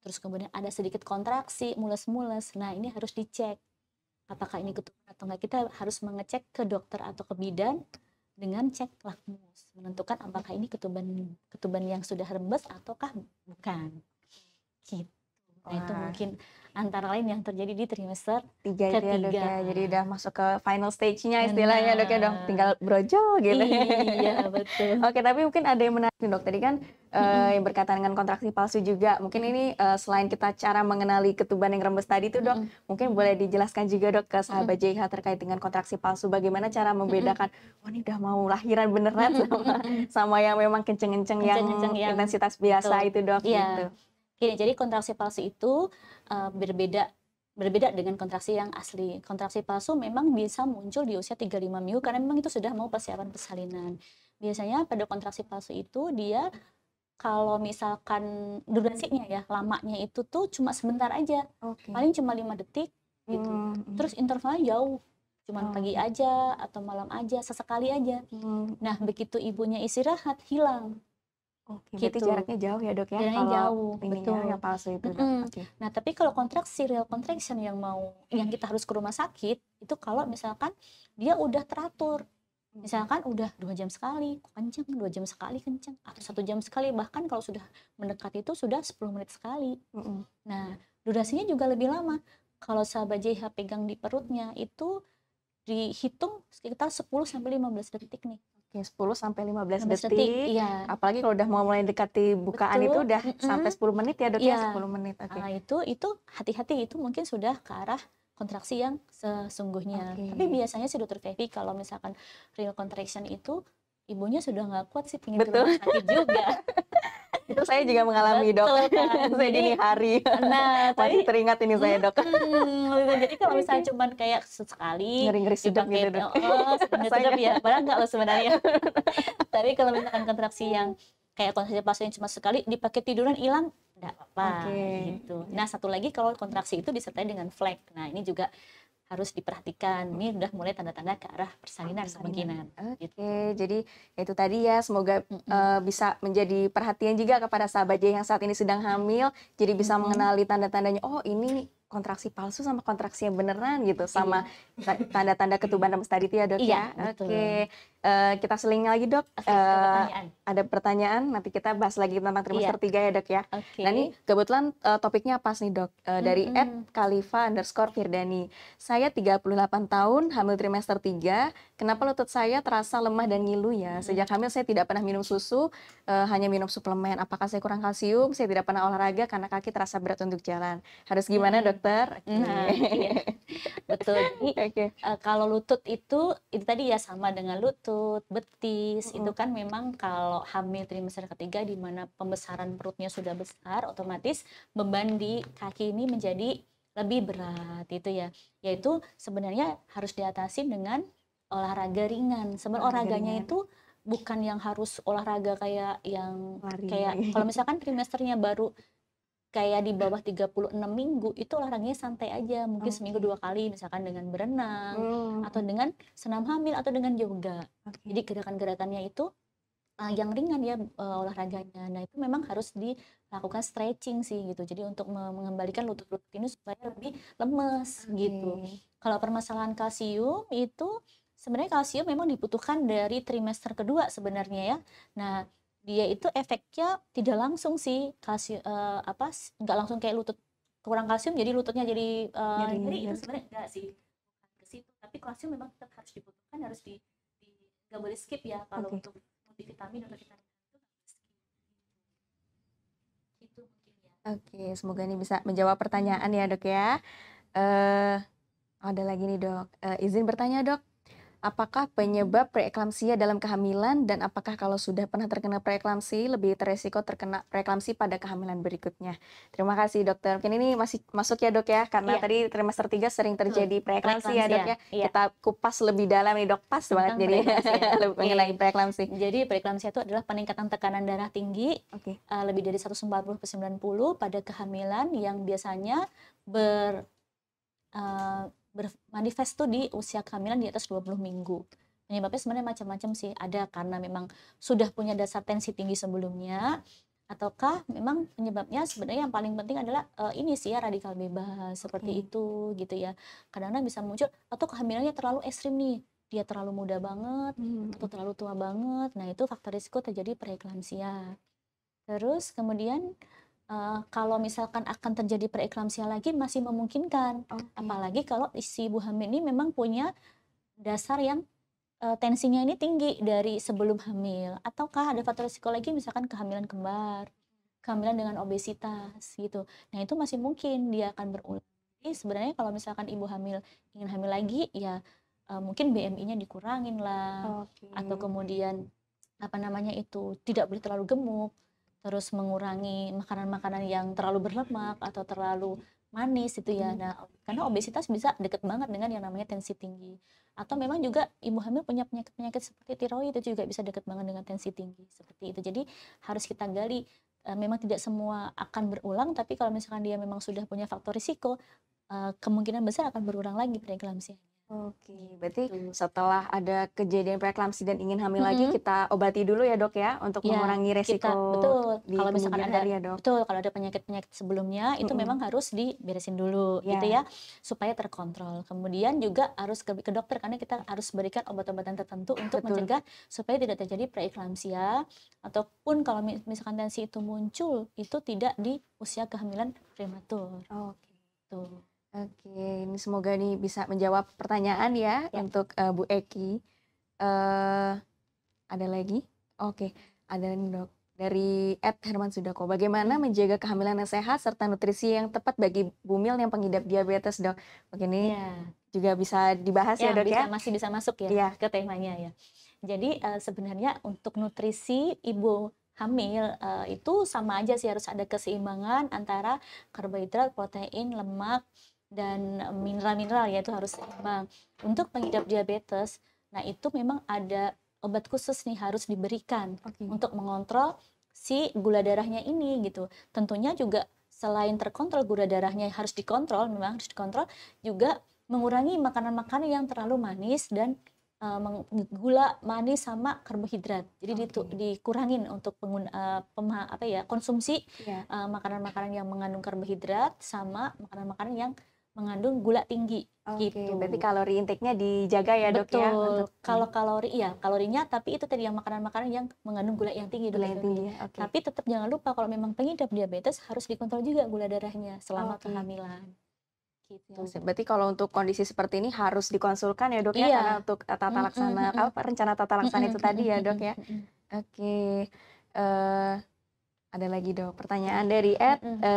terus kemudian ada sedikit kontraksi, mules-mules. Nah, ini harus dicek apakah ini ketuban atau enggak. Kita harus mengecek ke dokter atau ke bidan dengan cek lakmus, menentukan apakah ini ketuban yang sudah rembes ataukah bukan. Gitu. Nah, itu mungkin antara lain yang terjadi di trimester 3 itu ya dok ketiga. ya. Jadi udah masuk ke final stage-nya istilahnya dok ya, dok. Tinggal brojol gitu. Iya, betul. Oke, tapi mungkin ada yang menarik nih dok. Tadi kan yang berkaitan dengan kontraksi palsu juga. Mungkin ini selain kita cara mengenali ketuban yang rembes tadi itu dok, mungkin boleh dijelaskan juga dok ke sahabat JH terkait dengan kontraksi palsu. Bagaimana cara membedakan, oh ini udah mau lahiran beneran sama yang memang kenceng-kenceng yang intensitas biasa itu dok. Gitu. Gini, jadi kontraksi palsu itu berbeda dengan kontraksi yang asli. Kontraksi palsu memang bisa muncul di usia 35 minggu karena memang itu sudah mau persiapan persalinan. Biasanya pada kontraksi palsu itu dia kalau misalkan durasinya ya, lamanya itu tuh cuma sebentar aja. Paling cuma 5 detik gitu. Terus intervalnya jauh. Cuman pagi aja atau malam aja, sesekali aja. Nah, begitu ibunya istirahat, hilang. Oke, berarti jaraknya jauh ya dok ya? Jaraknya jauh, betul. Yang palsu itu dok. Nah, tapi kalau kontraksi real contraction yang kita harus ke rumah sakit, itu kalau misalkan dia udah teratur. Misalkan udah 2 jam sekali kencang, 2 jam sekali kencang, atau 1 jam sekali, bahkan kalau sudah mendekat itu sudah 10 menit sekali. Nah, durasinya juga lebih lama. Kalau sahabat JH pegang di perutnya itu dihitung sekitar 10-15 detik nih. 10 sampai 15 detik. Iya. Apalagi kalau udah mau mulai dekati bukaan itu udah sampai 10 menit ya dok ya, 10 menit. Itu hati-hati, itu mungkin sudah ke arah kontraksi yang sesungguhnya. Tapi biasanya sih dokter Fevi kalau misalkan real contraction itu ibunya sudah nggak kuat sih, pengen ke rumah sakit juga. Itu saya juga mengalami dok. Kan? Saya dini hari. Nah, masih teringat ini saya dok. Jadi kalau misalnya cuman kayak sesekali ngeri-ngeri sedap gitu dok. Sedap ya, padahal nggak loh sebenarnya. Tapi kalau misalkan kontraksi yang kayak kontraksi palsu yang cuma sekali dipakai tiduran hilang, enggak apa-apa gitu. Nah, satu lagi kalau kontraksi itu disertai dengan flek. Nah, ini juga harus diperhatikan. Ini udah mulai tanda-tanda ke arah persalinan kemungkinan. Jadi itu tadi ya, semoga bisa menjadi perhatian juga kepada sahabat J yang saat ini sedang hamil. Jadi bisa mengenali tanda-tandanya, oh ini kontraksi palsu sama kontraksi yang beneran gitu, sama tanda-tanda ketuban rembes tadi itu ya dok ya. Kita seling lagi dok. Ada pertanyaan, nanti kita bahas lagi tentang trimester 3 ya dok ya. Nah ini kebetulan topiknya pas nih dok, dari @khalifa_firdani. Saya 38 tahun, hamil trimester 3, kenapa lutut saya terasa lemah dan ngilu ya? Sejak hamil saya tidak pernah minum susu, hanya minum suplemen. Apakah saya kurang kalsium? Saya tidak pernah olahraga karena kaki terasa berat untuk jalan. Harus gimana dokter? Betul. Jadi kalau lutut itu tadi ya sama dengan lutut, betis, itu kan memang kalau hamil trimester ketiga di mana pembesaran perutnya sudah besar, otomatis beban di kaki ini menjadi lebih berat itu ya. Yaitu sebenarnya harus diatasi dengan olahraga ringan. Sebenarnya olahraganya itu bukan yang harus olahraga kayak yang kalau misalkan trimesternya baru kayak di bawah 36 minggu, itu olahraganya santai aja, mungkin seminggu 2 kali, misalkan dengan berenang, atau dengan senam hamil, atau dengan yoga. Jadi gerakan-gerakannya itu yang ringan ya olahraganya. Nah itu memang harus dilakukan stretching sih gitu. Jadi untuk mengembalikan lutut-lutut ini supaya lebih lemes gitu. Kalau permasalahan kalsium itu sebenarnya kalsium memang dibutuhkan dari trimester kedua sebenarnya ya. Nah dia itu efeknya tidak langsung sih kalsium nggak langsung kayak lutut kurang kalsium jadi lututnya jadi nyeri itu sebenarnya enggak sih ke situ. Tapi kalsium memang tetap harus dibutuhkan harus nggak boleh skip ya kalau untuk multivitamin atau vitamin itu mungkin ya. Oke, semoga ini bisa menjawab pertanyaan ya dok ya. Eh, ada lagi nih dok. Izin bertanya dok, apakah penyebab preeklamsia dalam kehamilan dan apakah kalau sudah pernah terkena preeklamsi lebih teresiko terkena preeklamsi pada kehamilan berikutnya? Terima kasih dokter. Mungkin ini masih masuk ya dok ya, karena tadi trimester 3 sering terjadi preeklamsi ya dok ya. Kita kupas lebih dalam nih dok, pas banget jadi mengenai preeklamsi. Jadi preeklamsia itu adalah peningkatan tekanan darah tinggi lebih dari 140 ke 90 pada kehamilan yang biasanya bermanifest tuh di usia kehamilan di atas 20 minggu. Penyebabnya sebenarnya macam-macam sih. Ada karena memang sudah punya dasar tensi tinggi sebelumnya, ataukah memang penyebabnya sebenarnya yang paling penting adalah ini sih ya radikal bebas seperti itu gitu ya. Kadang-kadang bisa muncul atau kehamilannya terlalu ekstrim nih. Dia terlalu muda banget atau terlalu tua banget. Nah, itu faktor risiko terjadi preeklamsia. Terus kemudian kalau misalkan akan terjadi preeklamsia lagi masih memungkinkan, apalagi kalau si ibu hamil ini memang punya dasar yang tensinya ini tinggi dari sebelum hamil, ataukah ada faktor risiko lagi misalkan kehamilan kembar, kehamilan dengan obesitas gitu. Nah itu masih mungkin dia akan berulang. Jadi sebenarnya kalau misalkan ibu hamil ingin hamil lagi ya mungkin BMI-nya dikurangin lah, atau kemudian tidak boleh terlalu gemuk, terus mengurangi makanan-makanan yang terlalu berlemak atau terlalu manis itu ya. Nah, karena obesitas bisa deket banget dengan yang namanya tensi tinggi. Atau memang juga ibu hamil punya penyakit-penyakit seperti tiroid itu juga bisa deket banget dengan tensi tinggi seperti itu. Jadi harus kita gali. Memang tidak semua akan berulang, tapi kalau misalkan dia memang sudah punya faktor risiko, kemungkinan besar akan berulang lagi preeklamsia. Berarti setelah ada kejadian preeklamsi dan ingin hamil lagi kita obati dulu ya dok ya untuk mengurangi resiko di kalau misalkan ada ya dok. Kalau ada penyakit-penyakit sebelumnya itu memang harus diberesin dulu gitu ya supaya terkontrol. Kemudian juga harus ke dokter karena kita harus berikan obat-obatan tertentu untuk mencegah supaya tidak terjadi preeklamsia ataupun kalau misalkan tensi itu muncul itu tidak di usia kehamilan prematur. Oke, ini semoga nih bisa menjawab pertanyaan ya untuk Bu Eki. Ada lagi? Ada nih dok. Dari Herman Sudako, bagaimana menjaga kehamilan yang sehat serta nutrisi yang tepat bagi bumil yang pengidap diabetes dok? Begini juga bisa dibahas ya dok ya? Masih bisa masuk ya ke temanya ya. Jadi sebenarnya untuk nutrisi ibu hamil itu sama aja sih, harus ada keseimbangan antara karbohidrat, protein, lemak, dan mineral-mineral ya, itu harus seimbang. Untuk pengidap diabetes, nah itu memang ada obat khusus nih harus diberikan untuk mengontrol si gula darahnya ini gitu. Tentunya juga selain terkontrol gula darahnya harus dikontrol, memang harus dikontrol juga mengurangi makanan-makanan yang terlalu manis dan gula manis sama karbohidrat. Jadi dikurangin untuk konsumsi makanan-makanan yang mengandung karbohidrat sama makanan-makanan yang mengandung gula tinggi. Gitu. Berarti kalori intake-nya dijaga ya dok ya? Betul. Kalau kalorinya, tapi itu tadi yang makanan-makanan yang mengandung gula yang tinggi. Tapi tetap jangan lupa kalau memang pengidap diabetes harus dikontrol juga gula darahnya selama kehamilan. Gitu. Berarti kalau untuk kondisi seperti ini harus dikonsulkan ya dok ya, karena untuk tata laksana rencana tata laksana itu tadi ya dok ya. Ada lagi dok pertanyaan dari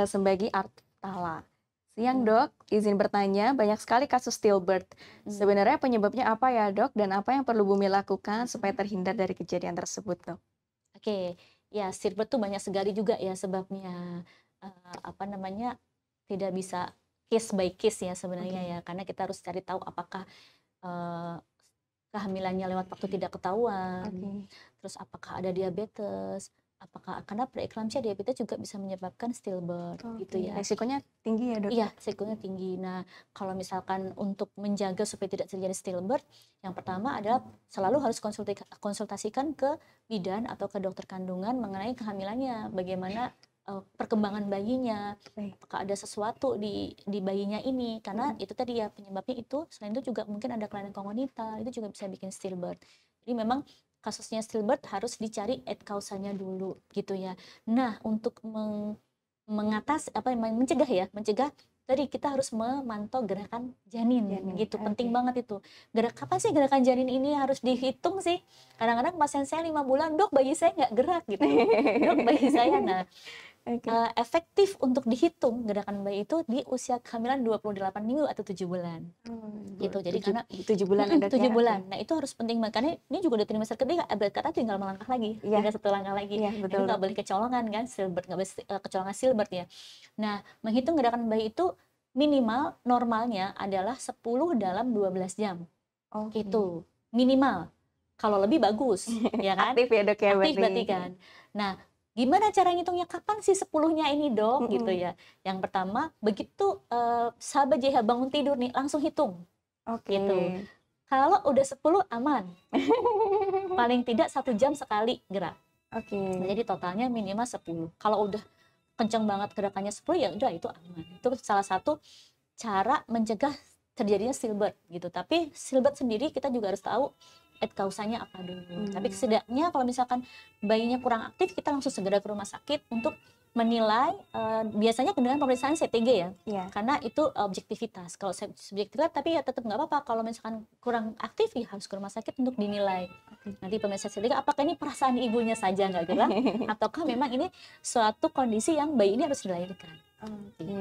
Sembagi Artala. Siang dok, izin bertanya, banyak sekali kasus stillbirth. Sebenarnya penyebabnya apa ya dok, dan apa yang perlu Bumi lakukan supaya terhindar dari kejadian tersebut dok? Ya stillbirth tuh banyak sekali juga ya sebabnya. Tidak bisa case by case ya sebenarnya ya, karena kita harus cari tahu apakah kehamilannya lewat waktu tidak ketahuan, terus apakah ada diabetes, Apakah karena preeklamsia diabetes juga bisa menyebabkan stillbirth gitu ya. Resikonya tinggi ya, Dok? Iya, resikonya tinggi. Nah, kalau misalkan untuk menjaga supaya tidak terjadi stillbirth, yang pertama adalah selalu harus konsultasikan ke bidan atau ke dokter kandungan mengenai kehamilannya, bagaimana perkembangan bayinya, apakah ada sesuatu di bayinya ini, karena itu tadi ya penyebabnya itu. Selain itu juga mungkin ada kelainan kongenital, itu juga bisa bikin stillbirth. Jadi memang kasusnya stillbirth harus dicari ad causanya dulu gitu ya. Nah, untuk mencegah tadi kita harus memantau gerakan janin gitu. Penting banget itu. Kapan sih gerakan janin ini harus dihitung sih? Kadang-kadang pasien saya 5 bulan, "Dok, bayi saya nggak gerak," gitu. "Dok, bayi saya." Nah, efektif untuk dihitung gerakan bayi itu di usia kehamilan 28 minggu atau 7 bulan. Gitu. Jadi karena 7 bulan ada 7 bulan. Nah, itu harus penting banget karena ini juga udah trimester ketiga, berarti kata tinggal melangkah lagi. Tinggal satu langkah lagi. Jadi nggak boleh kecolongan kan, stillbirth, nggak boleh kecolongan stillbirth ya. Nah, menghitung gerakan bayi itu minimal normalnya adalah 10 dalam 12 jam. Gitu. Minimal. Kalau lebih bagus, ya kan? Aktif ya, Dok ya, aktif berarti kan. Nah, gimana cara ngitungnya? Kapan sih 10-nya ini, Dok? Gitu ya. Yang pertama, begitu sahabat JH bangun tidur nih, langsung hitung. Gitu. Kalau udah 10 aman. Paling tidak 1 jam sekali gerak. Nah, jadi totalnya minimal 10. Kalau udah kenceng banget gerakannya 10, ya udah itu aman. Itu salah satu cara mencegah terjadinya stillbirth gitu. Tapi stillbirth sendiri kita juga harus tahu ad causanya apa dulu. Tapi setidaknya kalau misalkan bayinya kurang aktif, kita langsung segera ke rumah sakit untuk menilai, biasanya dengan pemeriksaan CTG ya. Karena itu objektivitas. Kalau subjektivitas, tapi ya tetap nggak apa-apa. Kalau misalkan kurang aktif, ya harus ke rumah sakit untuk dinilai. Nanti pemeriksaan CTG, apakah ini perasaan ibunya saja nggak gerak, ataukah memang ini suatu kondisi yang bayi ini harus dilahirkan. Gitu.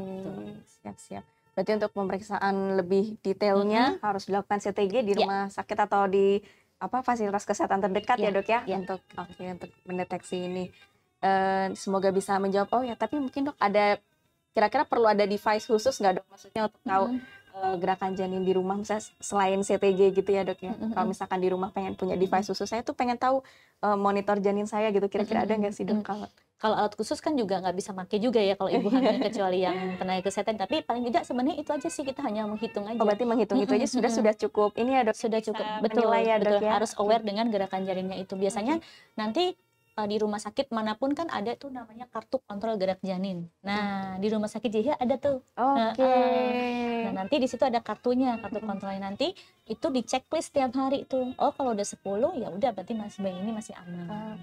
Siap-siap. Berarti untuk pemeriksaan lebih detailnya harus dilakukan CTG di rumah sakit atau di fasilitas kesehatan terdekat ya, Dok ya, untuk mendeteksi ini. Semoga bisa menjawab. Oh ya, tapi mungkin Dok ada kira-kira perlu ada device khusus nggak, Dok? Maksudnya untuk tahu gerakan janin di rumah, misalnya selain CTG gitu ya, Dok ya. Kalau misalkan di rumah pengen punya device khusus, saya tuh pengen tahu monitor janin saya gitu. Kira-kira ada nggak sih, Dok? Kalau alat khusus kan juga nggak bisa pakai juga ya kalau ibu hamil kecuali yang tenaga kesehatan. Tapi paling tidak sebenarnya itu aja sih, kita hanya menghitung aja. Berarti menghitung itu aja sudah cukup ini ya, Dok? Sudah cukup, betul ya, Dok ya. Harus aware dengan gerakan janinnya itu. Biasanya nanti di rumah sakit manapun kan ada tuh namanya kartu kontrol gerak janin. Nah, di rumah sakit JH ada tuh. Nah, nanti di situ ada kartunya, kartu kontrolnya. Nanti itu di checklist tiap hari tuh. Oh, kalau udah 10 ya udah berarti bayi ini masih aman.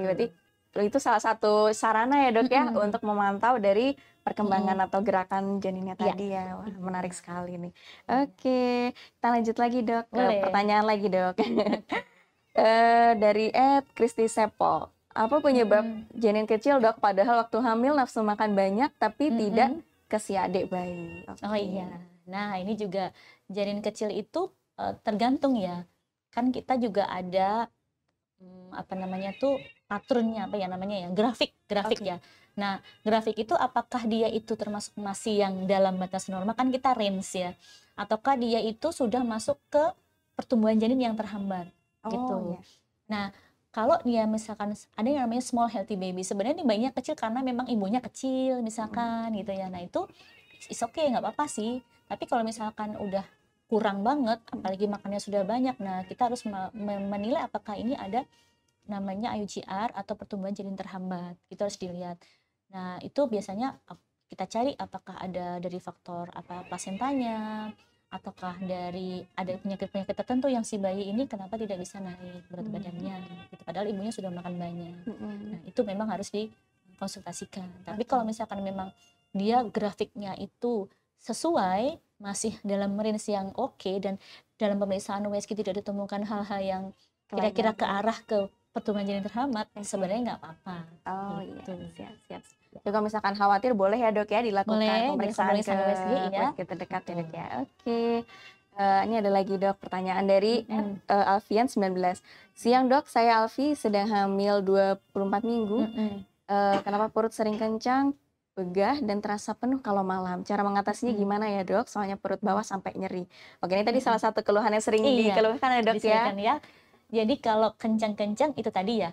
Berarti itu salah satu sarana ya, Dok ya, untuk memantau dari perkembangan atau gerakan janinnya tadi ya. Wah, menarik sekali nih. Oke, kita lanjut lagi, Dok. Pertanyaan lagi, Dok. Dari Kristi Sepol. Apa penyebab janin kecil, Dok? Padahal waktu hamil nafsu makan banyak tapi tidak ke si adik bayi. Oh iya. Nah, ini juga janin kecil itu tergantung ya. Kan kita juga ada patternnya, grafik ya. Nah, grafik itu apakah dia itu termasuk masih yang dalam batas normal, kan kita range ya, ataukah dia itu sudah masuk ke pertumbuhan janin yang terhambat gitu. Nah, kalau dia misalkan ada yang namanya small healthy baby, sebenarnya ini bayinya kecil karena memang ibunya kecil misalkan gitu ya. Nah, itu is okay, nggak apa-apa sih. Tapi kalau misalkan udah kurang banget, apalagi makannya sudah banyak, nah kita harus menilai apakah ini ada namanya IUGR atau pertumbuhan janin terhambat. Itu harus dilihat. Nah, itu biasanya kita cari apakah ada dari faktor plasentanya, ataukah dari ada penyakit-penyakit tertentu yang si bayi ini kenapa tidak bisa naik berat badannya gitu. Padahal ibunya sudah makan banyak. Nah, itu memang harus dikonsultasikan. Tapi kalau misalkan memang dia grafiknya itu sesuai, masih dalam range yang oke, dan dalam pemeriksaan USG tidak ditemukan hal-hal yang kira-kira ke arah ke pertumbuhan janin terhambat, sebenarnya nggak apa-apa. Gitu. Siap. Kalau misalkan khawatir boleh ya, Dok ya, dilakukan pemeriksaan ke USG terdekat ya, Dok ya. Oke. Ini ada lagi, Dok, pertanyaan dari Alfian 19. Siang, Dok, saya Alfi sedang hamil 24 minggu. Kenapa perut sering kencang, begah, dan terasa penuh kalau malam? Cara mengatasinya gimana ya, Dok? Soalnya perut bawah sampai nyeri. Oke, ini tadi salah satu keluhan yang sering dikeluhkan ya, Dok ya. Jadi kalau kencang-kencang itu tadi ya,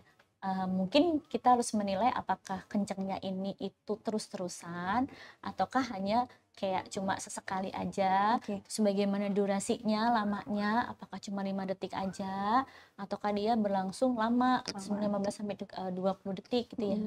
mungkin kita harus menilai apakah kencangnya ini itu terus-terusan ataukah hanya kayak cuma sesekali aja. Oke. Terus bagaimana durasinya, lamanya, apakah cuma 5 detik aja ataukah dia berlangsung lama, 15 sampai 20 detik gitu ya.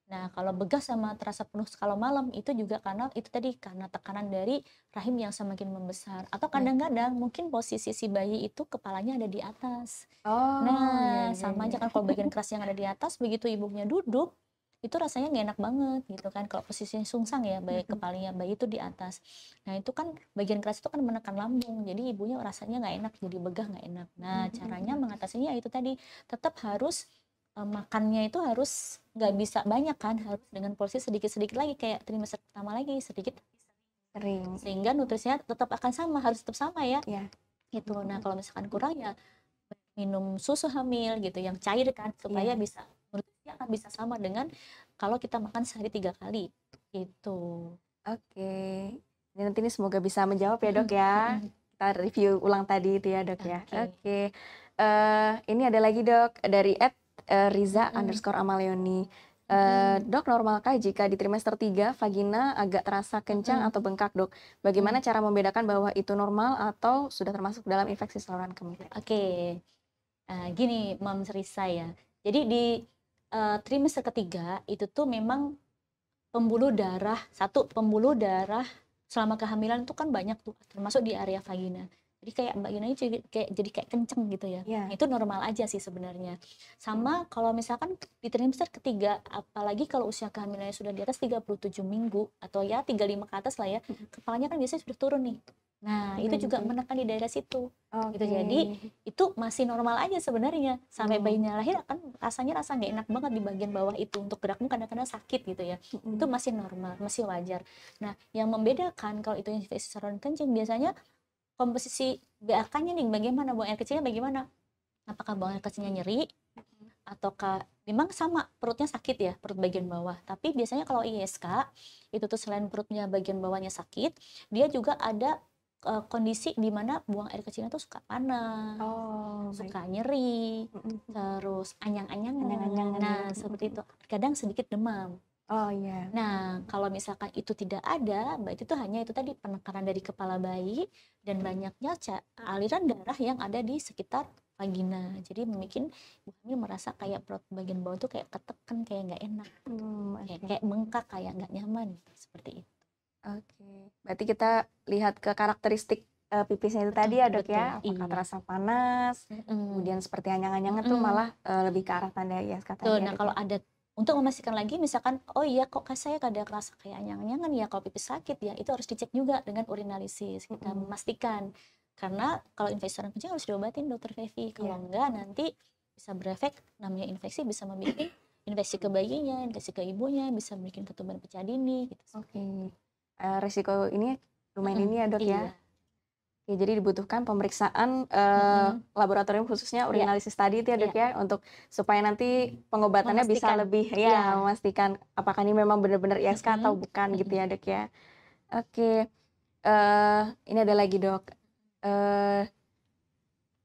Nah, kalau begas sama terasa penuh kalau malam itu juga karena itu tadi karena tekanan dari rahim yang semakin membesar atau kadang-kadang mungkin posisi si bayi itu kepalanya ada di atas. Oh, Nah, iya, iya, sama aja iya. kan kalau bagian keras yang ada di atas begitu ibunya duduk itu rasanya nggak enak banget gitu kan kalau posisinya sungsang ya bayi kepalanya bayi itu di atas. Nah, itu kan bagian keras itu kan menekan lambung. Jadi ibunya rasanya nggak enak, jadi begah nggak enak. Nah, caranya mengatasinya itu tadi tetap harus makannya itu harus nggak bisa banyak kan, harus dengan porsi sedikit-sedikit lagi kayak trimester pertama lagi sedikit Sering. sehingga nutrisinya tetap akan sama, harus tetap sama ya. Iya. Gitu. Nah, kalau misalkan kurang ya minum susu hamil gitu yang cair kan supaya bisa nutrisinya akan bisa sama dengan kalau kita makan sehari 3 kali gitu. Oke. Ini nanti ini semoga bisa menjawab ya dok ya. Kita review ulang tadi itu ya dok ya. Oke. Ini ada lagi dok dari @Riza_Amaleoni. Dok, normalkah jika di trimester 3 vagina agak terasa kencang atau bengkak dok? Bagaimana cara membedakan bahwa itu normal atau sudah termasuk dalam infeksi saluran kemih? Oke. Gini Mam Risa ya. Jadi di trimester ketiga itu tuh memang pembuluh darah selama kehamilan itu kan banyak tuh termasuk di area vagina. Jadi kayak vaginanya jadi kayak kenceng gitu ya. Yeah. Itu normal aja sih sebenarnya. Sama kalau misalkan di trimester ketiga apalagi kalau usia kehamilannya sudah di atas 37 minggu atau ya 35 ke atas lah ya, kepalanya kan biasanya sudah turun nih. Nah, itu juga menekan di daerah situ. Gitu. Jadi itu masih normal aja sebenarnya. Sampai bayinya lahir kan rasanya nggak enak banget di bagian bawah itu. Untuk gerakmu kadang-kadang sakit gitu ya. Itu masih normal, masih wajar. Nah, yang membedakan kalau itu infeksi saluran kencing biasanya komposisi BAK-nya nih bagaimana, buang air kecilnya bagaimana? Apakah buang air kecilnya nyeri? Ataukah memang sama perutnya sakit ya, perut bagian bawah. Tapi biasanya kalau ISK itu tuh selain perutnya bagian bawahnya sakit, dia juga ada kondisi di mana buang air kecilnya tuh suka panas, suka nyeri, terus anyang-anyangan. Nah, seperti itu. Kadang sedikit demam. Oh iya. Nah, kalau misalkan itu tidak ada, berarti itu hanya itu tadi penekanan dari kepala bayi dan banyaknya aliran darah yang ada di sekitar vagina. Jadi mungkin ibu hamil merasa kayak perut bagian bawah tuh kayak ketekan, kayak nggak enak, kayak bengkak, kayak nggak nyaman, seperti itu. Oke, berarti kita lihat ke karakteristik pipisnya itu tadi ya dok ya, apakah terasa panas, kemudian seperti anyang-anyangan tuh malah lebih ke arah tanda ISK tadi. Nah, kalau ada untuk memastikan lagi misalkan oh iya kok saya kadang rasa kayak anyang-anyangan ya kalau pipis sakit ya, itu harus dicek juga dengan urinalisis. Kita memastikan karena kalau infeksi saluran kencing harus diobatin dokter Fevi, kalau enggak nanti bisa berefek, namanya infeksi bisa membuat infeksi ke bayinya, infeksi ke ibunya, bisa bikin ketuban pecah dini gitu. Resiko ini lumayan ini ya dok ya. Oke, jadi dibutuhkan pemeriksaan laboratorium khususnya urinalisis tadi itu ya dok ya, untuk supaya nanti pengobatannya bisa lebih memastikan apakah ini memang benar-benar ISK atau bukan gitu ya dok ya. Oke, ini ada lagi dok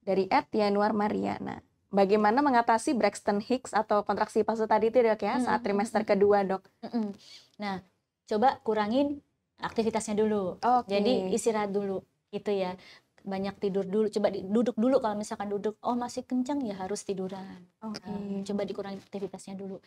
dari @Yanuar Mariana. Bagaimana mengatasi Braxton Hicks atau kontraksi pasu tadi itu dok ya saat trimester kedua dok? Nah, coba kurangin aktivitasnya dulu. Jadi istirahat dulu gitu ya. Banyak tidur dulu, coba duduk dulu, kalau misalkan duduk masih kencang ya harus tiduran. Coba dikurangi aktivitasnya dulu.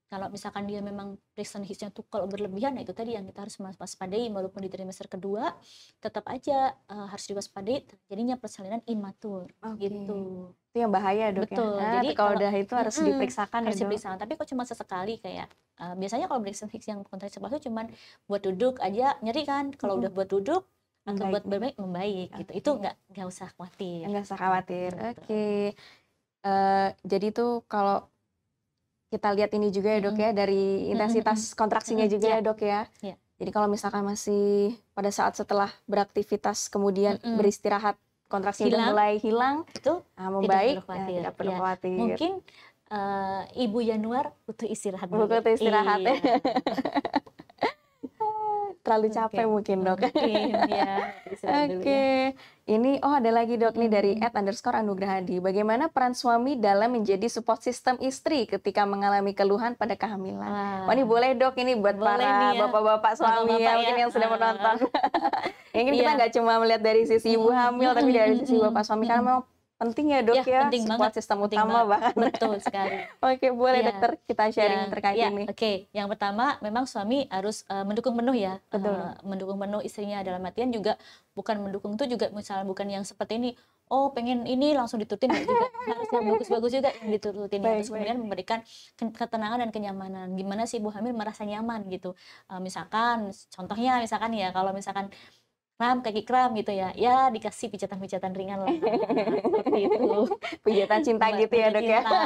Kalau misalkan dia memang Braxton Hicks-nya tuh kalau berlebihan, nah itu tadi yang kita harus waspadai, walaupun di trimester kedua tetap aja harus diwaspadai jadinya persalinan imatur gitu. Itu yang bahaya dok. Betul. Ya. Jadi kalau udah itu harus diperiksakan harus diperiksakan. Tapi kok cuma sesekali kayak biasanya kalau Braxton Hicks yang kontraksi pasu cuman buat duduk aja nyeri kan. Kalau udah buat duduk atau buat berbaik membaik gitu. Itu nggak usah khawatir. Nggak usah khawatir. Oke. Jadi tuh kalau kita lihat ini juga ya dok ya dari intensitas kontraksinya juga ya dok ya. Jadi kalau misalkan masih pada saat setelah beraktivitas kemudian beristirahat kontraksinya udah mulai hilang, itu membaik, tidak perlu khawatir. Mungkin Ibu Yanuar butuh istirahat dulu. Butuh istirahat. terlalu capek Oke, mungkin dok. mungkin ya, istirahat dulu ya. Oke, ini ada lagi dok nih dari Mm-mm. @_Anugrahadi. Bagaimana peran suami dalam menjadi support system istri ketika mengalami keluhan pada kehamilan? Wah ini Wah, boleh dok, ini buat boleh nih para ya, bapak-bapak suami bapak-bapak ya ya. mungkin yang sedang menonton. Mungkin kita Iya. nggak cuma melihat dari sisi ibu Mm-mm, hamil, tapi mm-mm, dari sisi mm-mm, bapak suami karena mm-mm. memang penting ya dok Ya, ya, penting support banget, system penting utama banget. bahkan. Betul sekali. Oke, boleh Iya, dokter kita sharing terkait ini. oke. Yang pertama memang suami harus mendukung penuh ya, Betul dok. mendukung penuh istrinya dalam artian juga bukan mendukung itu juga misalnya bukan yang seperti ini, oh pengen ini langsung diturutin nggak juga, harus yang bagus-bagus juga yang diturutin ya. Baik Terus baik. kemudian memberikan ketenangan dan kenyamanan. Gimana sih ibu hamil merasa nyaman gitu. Misalkan contohnya misalkan ya kalau misalkan kram, kaki kram gitu ya, ya dikasih pijatan-pijatan ringan lah, seperti itu. Pijatan cinta gitu ya Pijat dok ya. cinta.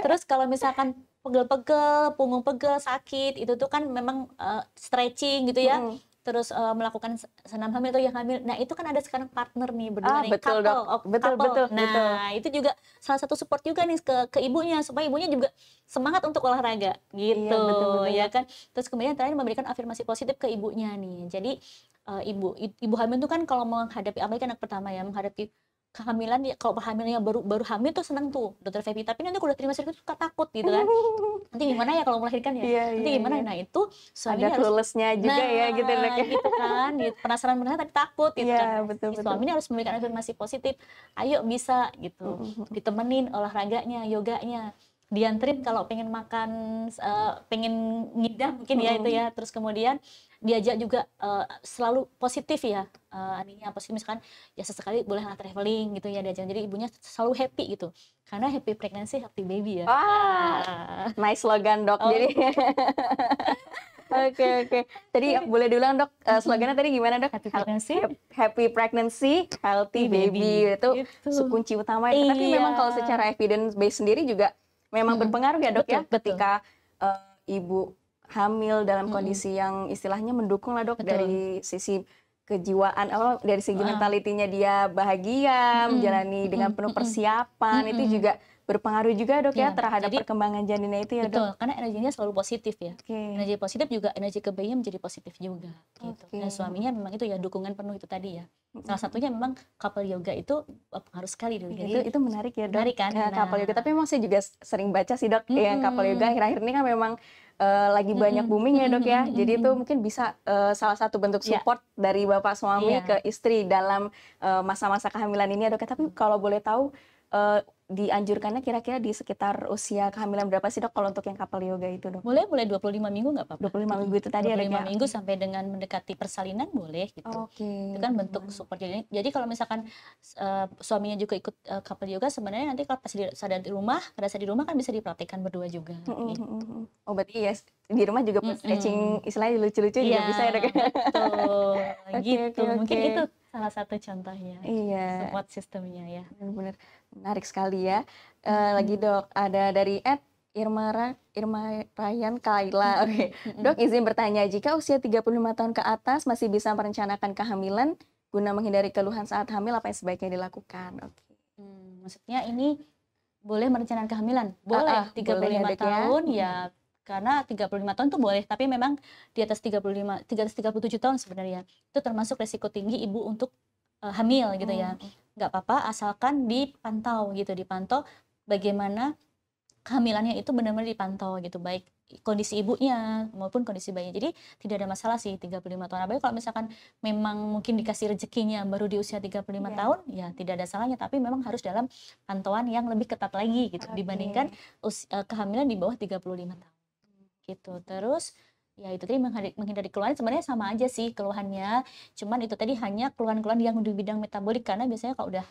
Terus kalau misalkan pegel-pegel, punggung pegel, sakit, itu tuh kan memang stretching gitu ya. Mm-mm. Terus melakukan senam hamil atau yang hamil. Nah, itu kan ada sekarang partner nih berdua nih, Betul dok, betul couple. betul betul. Nah, itu juga salah satu support juga nih ke ibunya supaya ibunya juga semangat untuk olahraga Iya gitu, betul betul ya dok. kan. Terus kemudian terakhir memberikan afirmasi positif ke ibunya nih. Jadi ibu hamil itu kan kalau menghadapi apalagi anak pertama ya, menghadapi kehamilan ya, kalau hamilnya baru hamil tuh senang tuh dokter Feby, tapi nanti kalau udah terima sakit suka takut gitu kan, nanti gimana ya kalau melahirkan ya, Iya nanti iya gimana, iya. nah itu Ada suaminya harus, clueless-nya juga ya gitu dok ya. gitu kan, gitu. Penasaran tapi takut gitu Iya kan. Nah, betul si betul. suaminya harus memberikan afirmasi positif, ayo bisa gitu, Mm-mm. ditemenin olahraganya, yoganya, dianterin kalau pengen makan, pengen ngidam mungkin ya itu Mm-mm. ya, terus kemudian diajak juga selalu positif ya, ininya positif, misalkan ya sesekali bolehlah traveling gitu ya diajak, jadi ibunya selalu happy gitu, karena happy pregnancy happy baby ya. Wah, nice slogan dok. Oh, Jadi oke oke. Tadi boleh diulang dok, slogannya tadi gimana dok? happy pregnancy Happy pregnancy, healthy baby. Itu gitu. kunci utama ya. Tapi memang kalau Iya. secara evidence base sendiri juga memang berpengaruh ya dok ya. Betul, betul. Ketika ibu hamil dalam Mm-mm. kondisi yang istilahnya mendukung lah dok, Betul. dari sisi kejiwaan, dari segi Heeh. mentalitinya dia bahagia, menjalani dengan penuh persiapan, itu juga berpengaruh juga dok ya Ya, terhadap jadi perkembangan janinnya itu ya dok. betul, karena energinya selalu positif ya. Oke. Energi positif juga energi ke bayinya menjadi positif juga gitu. Oke. Dan suaminya memang itu ya dukungan penuh itu tadi ya. Salah satunya memang couple yoga itu pengaruh sekali dulu. Jadi Itu menarik ya dok. menarik kan? Ya, couple Nah. yoga. Tapi memang saya juga sering baca sih dok, yang couple yoga akhir-akhir ini kan memang lagi banyak booming ya dok ya. Jadi itu mungkin bisa salah satu bentuk Ya. support dari bapak suami Iya. ke istri dalam masa-masa kehamilan ini ya dok. Tapi kalau boleh tahu dianjurkannya kira-kira di sekitar usia kehamilan berapa sih dok kalau untuk yang couple yoga itu dok? Mulai 25 minggu nggak apa-apa. 25 minggu itu tadi ya dok 25 ya? minggu sampai dengan mendekati persalinan boleh gitu. Oke. Itu kan bentuk support. Jadi kalau misalkan suaminya juga ikut couple yoga, sebenarnya nanti kalau pas pada di rumah kan bisa dipraktikkan berdua juga. Gitu. Oh berarti ya di rumah juga stretching istilahnya lucu-lucu juga bisa ya dok ya? Betul. Oke, Gitu. oke, Mungkin oke. itu salah satu contohnya. Iya. Support sistemnya ya. Benar-benar menarik sekali ya. Lagi dok, ada dari Irma Ryan Kaila. Oke. Dok izin bertanya, jika usia 35 tahun ke atas masih bisa merencanakan kehamilan guna menghindari keluhan saat hamil, apa yang sebaiknya dilakukan? Oke. Maksudnya ini boleh merencanakan kehamilan? Boleh, 35 boleh ya, Dok, ya. tahun ya. Karena 35 tahun itu boleh, tapi memang di atas 37 tahun sebenarnya itu termasuk resiko tinggi ibu untuk hamil gitu ya. Nggak apa-apa asalkan dipantau gitu, dipantau bagaimana kehamilannya itu benar-benar dipantau gitu, baik kondisi ibunya maupun kondisi bayinya. Jadi tidak ada masalah sih 35 tahun. Apalagi kalau misalkan memang mungkin dikasih rezekinya baru di usia 35 tahun, ya tidak ada salahnya, tapi memang harus dalam pantauan yang lebih ketat lagi gitu dibandingkan kehamilan di bawah 35 tahun. Gitu. Terus ya itu tadi menghindari keluhan sebenarnya sama aja sih keluhannya, cuman itu tadi hanya keluhan-keluhan yang di bidang metabolik, karena biasanya kalau udah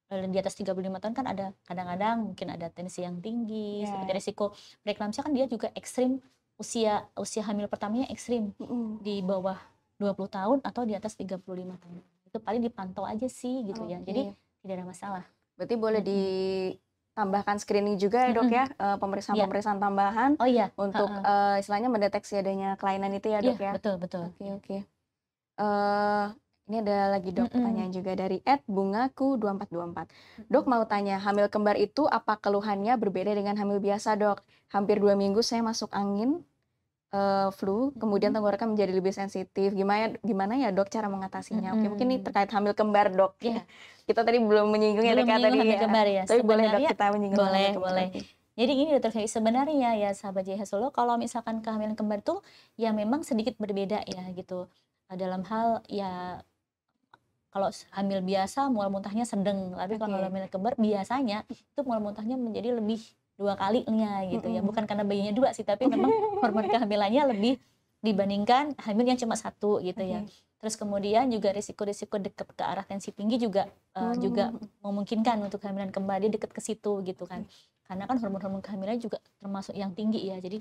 di atas 35 tahun kan ada kadang-kadang mungkin ada tensi yang tinggi, seperti resiko preeklamsia kan dia juga ekstrim, usia hamil pertamanya ekstrim di bawah 20 tahun atau di atas 35 tahun. Itu paling dipantau aja sih gitu ya. Jadi tidak ada masalah. Berarti boleh ditambahkan screening juga ya dok ya, pemeriksaan tambahan untuk istilahnya mendeteksi adanya kelainan itu ya dok ya? Betul. Oke. Ini ada lagi dok pertanyaan juga dari @bungaku2424. Dok mau tanya, hamil kembar itu apa keluhannya berbeda dengan hamil biasa dok? Hampir 2 minggu saya masuk angin, flu, kemudian tenggorokan menjadi lebih sensitif. Gimana gimana ya dok cara mengatasinya? Oke, mungkin ini terkait hamil kembar dok. Iya. Kita tadi belum menyinggung ya Belum dok ya menyinggung tadi hamil kembar ya. tapi boleh dok Sebenarnya kita menyinggung hamil boleh, kembar. boleh. Oke. Jadi gini Dokter Feli, sebenarnya ya sahabat JH Solo, kalau misalkan kehamilan kembar tuh ya memang sedikit berbeda ya gitu. Dalam hal ya kalau hamil biasa mual muntahnya sedang, tapi kalau Oke. hamil kembar biasanya itu mual muntahnya menjadi lebih 2 kalinya gitu ya. Bukan karena bayinya 2 sih, tapi memang hormon kehamilannya lebih dibandingkan hamil yang cuma 1 gitu ya. Oke. Terus kemudian juga risiko-risiko dekat ke arah tensi tinggi juga juga memungkinkan untuk kehamilan kembar, dia dekat ke situ gitu kan. Karena kan hormon-hormon kehamilan juga termasuk yang tinggi ya. Jadi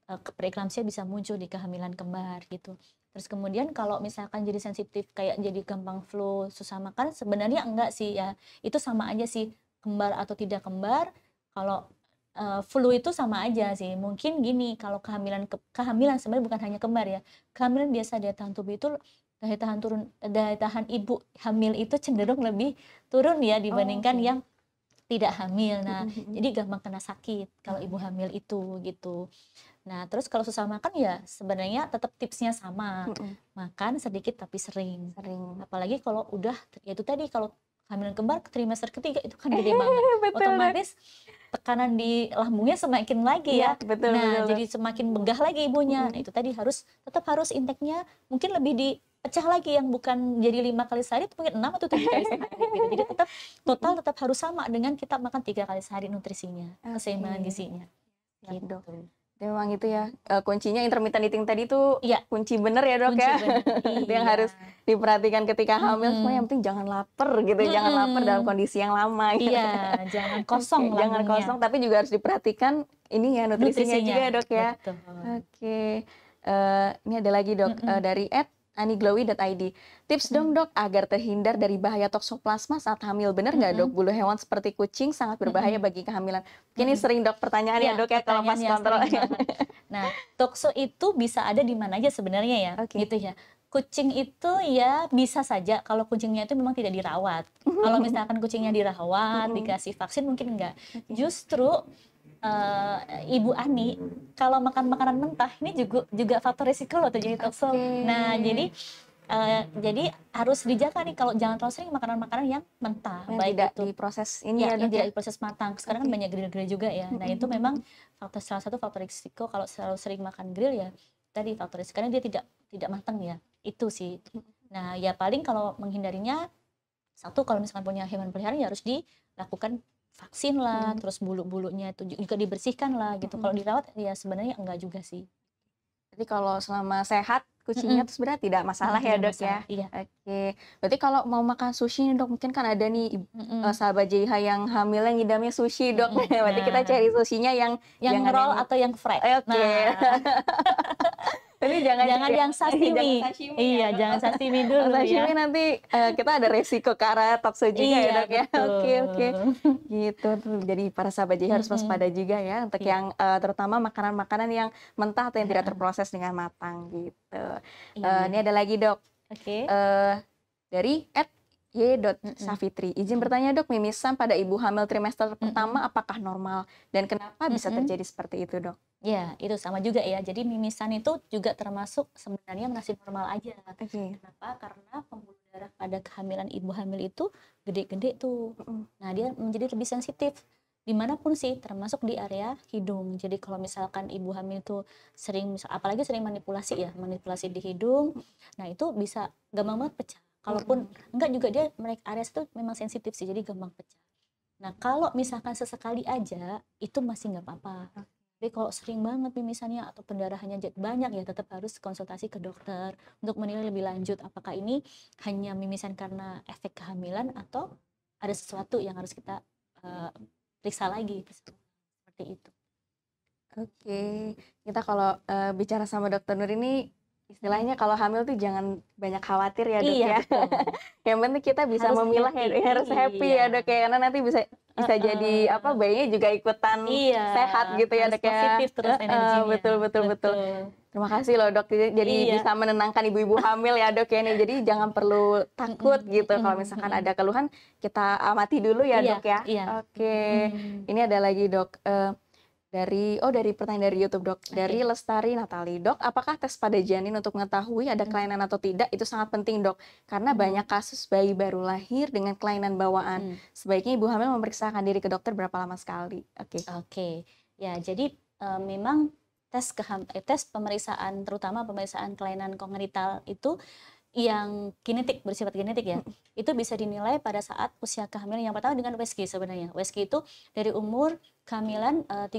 preeklamsia bisa muncul di kehamilan kembar gitu. Terus kemudian kalau misalkan jadi sensitif kayak jadi gampang flu, susah makan, sebenarnya enggak sih ya. Itu sama aja sih, kembar atau tidak kembar. Kalau flu itu sama aja sih. Mungkin gini, kalau kehamilan sebenarnya bukan hanya kembar ya. Kehamilan biasa daya tahan tubuh itu daya tahan ibu hamil itu cenderung lebih turun ya dibandingkan yang tidak hamil. Nah, jadi gampang kena sakit kalau ibu hamil itu gitu. Nah, terus kalau susah makan ya sebenarnya tetap tipsnya sama. Makan sedikit tapi sering. Apalagi kalau udah, ya itu tadi kalau kehamilan kembar trimester ketiga itu kan gede banget. Otomatis tekanan di lambungnya semakin lagi ya. Betul, Nah, betul. jadi semakin begah lagi ibunya. Nah, itu tadi tetap harus intake-nya mungkin lebih dipecah lagi, yang bukan jadi 5 kali sehari itu mungkin 6 atau 7 kali sehari gitu. Jadi total tetap harus sama dengan kita makan 3 kali sehari nutrisinya, keseimbangan gizinya. Gitu. Memang itu ya, kuncinya intermittent eating tadi itu Iya. kunci bener ya dok ya. Itu yang harus diperhatikan ketika hamil. Semua yang penting jangan lapar gitu, jangan lapar dalam kondisi yang lama gitu. Iya, jangan kosong jangan kosong, tapi juga harus diperhatikan ini ya nutrisinya juga ya dok ya. Betul. Oke, ini ada lagi dok dari @aniglowy.id. Tips dong dok agar terhindar dari bahaya toksoplasma saat hamil. Bener nggak dok, bulu hewan seperti kucing sangat berbahaya bagi kehamilan? Mungkin ini sering dok pertanyaan ya dok ya kalau pas kontrol. Nah, tokso itu bisa ada di mana aja sebenarnya ya, gitu ya. Kucing itu ya bisa saja kalau kucingnya itu memang tidak dirawat. Kalau misalkan kucingnya dirawat, dikasih vaksin mungkin enggak. Justru Ibu Ani kalau makan makanan mentah ini juga faktor risiko loh terjadi tokso. Nah, jadi harus dijaga nih kalau jangan terlalu sering makanan-makanan yang mentah, baik tidak itu diproses ini ya, yang tidak diproses matang. Sekarang kan banyak grill-grill juga ya. Nah, itu memang salah satu faktor risiko kalau selalu sering makan grill ya. Tadi faktor risiko karena dia tidak matang ya. Itu sih. Nah, ya paling kalau menghindarinya satu, kalau misalkan punya hewan peliharaan ya harus dilakukan vaksin lah, terus bulu-bulunya itu juga dibersihkan lah gitu. Kalau dirawat ya sebenarnya enggak juga sih. Jadi kalau selama sehat kucingnya itu sebenarnya tidak masalah ya dok ya. Iya. Oke. Berarti kalau mau makan sushi nih dok, mungkin kan ada nih sahabat JH yang hamilnya ngidamnya sushi dok. Berarti kita cari sushinya yang roll atau yang fried. Oke. Tapi jangan yang sashimi. Iya, jangan sashimi dulu ya. Sashimi nanti kita ada resiko ke arah tokso juga ya dok ya. Oke. Gitu. Jadi para sahabat JH harus waspada juga ya untuk yang terutama makanan-makanan yang mentah atau yang tidak terproses dengan matang gitu. Ini ada lagi dok. Oke. Dari @y.safitri. Izin bertanya dok, mimisan pada ibu hamil trimester pertama apakah normal dan kenapa bisa terjadi seperti itu dok? Ya, itu sama juga ya. Jadi mimisan itu juga termasuk sebenarnya masih normal aja. Kenapa? Karena pembuluh darah pada kehamilan ibu hamil itu gede-gede tuh. Nah, dia menjadi lebih sensitif dimanapun sih, termasuk di area hidung. Jadi kalau misalkan ibu hamil itu apalagi sering manipulasi di hidung, nah itu bisa gampang banget pecah. Kalaupun enggak juga area itu memang sensitif sih, jadi gampang pecah. Nah, kalau misalkan sesekali aja itu masih nggak apa-apa. Tapi kalau sering banget mimisannya atau pendarahannya banyak ya tetap harus konsultasi ke dokter untuk menilai lebih lanjut apakah ini hanya mimisan karena efek kehamilan atau ada sesuatu yang harus kita periksa lagi seperti itu. Oke, kita kalau bicara sama dokter Nur ini istilahnya kalau hamil tuh jangan banyak khawatir ya dok ya. Yang penting kita bisa memilah ya, harus happy ya dok ya, karena nanti bisa jadi bayinya juga ikutan sehat gitu ya dok ya. Positif terus energinya. Betul. Terima kasih loh dok, jadi bisa menenangkan ibu-ibu hamil ya dok ya nih. Jadi jangan perlu takut gitu kalau misalkan ada keluhan kita amati dulu ya dok ya. Oke. Ini ada lagi dok. Dari pertanyaan dari YouTube, Dok. Dari Lestari Natali. Dok, apakah tes pada janin untuk mengetahui ada kelainan atau tidak itu sangat penting, Dok? Karena banyak kasus bayi baru lahir dengan kelainan bawaan. Sebaiknya ibu hamil memeriksakan diri ke dokter berapa lama sekali? Oke. Ya, jadi memang tes pemeriksaan, terutama pemeriksaan kelainan kongenital itu yang bersifat genetik ya, itu bisa dinilai pada saat usia kehamilan. Yang pertama dengan USG sebenarnya. USG itu dari umur kehamilan 13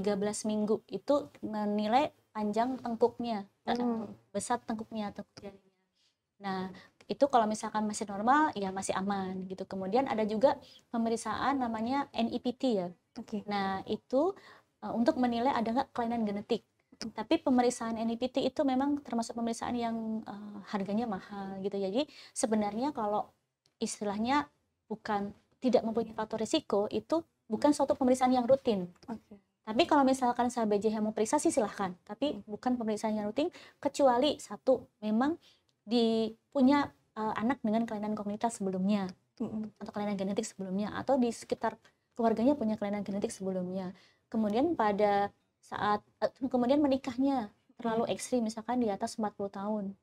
minggu itu menilai panjang tengkuknya, besar tengkuknya, janinnya. Nah, itu kalau misalkan masih normal ya masih aman gitu. Kemudian ada juga pemeriksaan namanya NIPT ya. Nah, itu untuk menilai ada nggak kelainan genetik. Tapi pemeriksaan NIPT itu memang termasuk pemeriksaan yang harganya mahal gitu. Jadi sebenarnya kalau istilahnya tidak mempunyai faktor risiko, itu bukan suatu pemeriksaan yang rutin. Tapi kalau misalkan sahabat JH mau periksa sih silahkan. Tapi bukan pemeriksaan yang rutin, kecuali satu memang punya anak dengan kelainan kognitif sebelumnya atau kelainan genetik sebelumnya, atau di sekitar keluarganya punya kelainan genetik sebelumnya. Kemudian pada saat kemudian menikahnya terlalu ekstrim, misalkan di atas 40 tahun.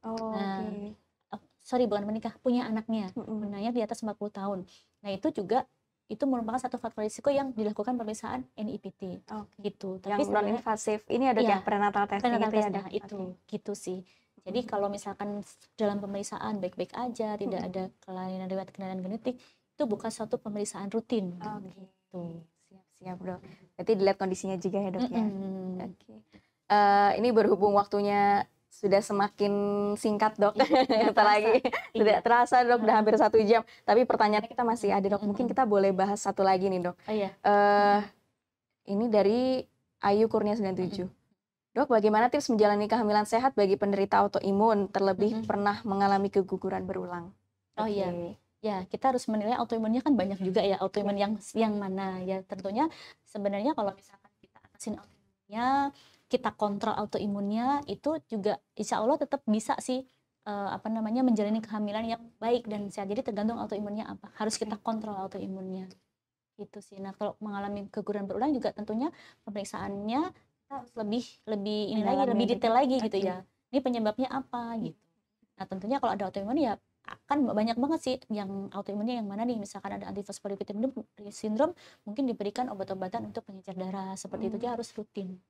Bukan menikah, punya anaknya, menanya di atas 40 tahun. Nah, itu juga merupakan satu faktor risiko yang dilakukan pemeriksaan NIPT. Gitu. Tapi yang non-invasif ini ada yang prenatal testing itu ya, gitu sih. Jadi kalau misalkan dalam pemeriksaan baik-baik aja, tidak ada kelainan riwayat kelainan genetik, itu bukan suatu pemeriksaan rutin. Gitu. Siap, Dok. Berarti dilihat kondisinya juga ya, Dok ya. Ini berhubung waktunya sudah semakin singkat, Dok. Kita lagi tidak terasa, Dok, udah hampir 1 jam. Tapi pertanyaannya kita masih ada, Dok. Mungkin kita boleh bahas satu lagi nih, Dok. Ini dari Ayu Kurnia 97. Dok, bagaimana tips menjalani kehamilan sehat bagi penderita autoimun, terlebih pernah mengalami keguguran berulang? Ya, kita harus menilai autoimunnya kan banyak juga ya, autoimun yang mana ya. Tentunya sebenarnya kalau misalkan kita atasin autoimunnya, kita kontrol autoimunnya, itu juga insya Allah tetap bisa sih menjalani kehamilan yang baik dan sehat. Jadi tergantung autoimunnya apa, harus kita kontrol autoimunnya gitu sih. Nah, kalau mengalami keguguran berulang juga tentunya pemeriksaannya kita harus lebih detail lagi gitu ya. Ini penyebabnya apa gitu. Nah, tentunya kalau ada autoimun ya akan banyak banget sih yang autoimunnya yang mana nih, misalkan ada antifosfolipid syndrome, mungkin diberikan obat-obatan untuk pengencer darah seperti itu, dia harus rutin.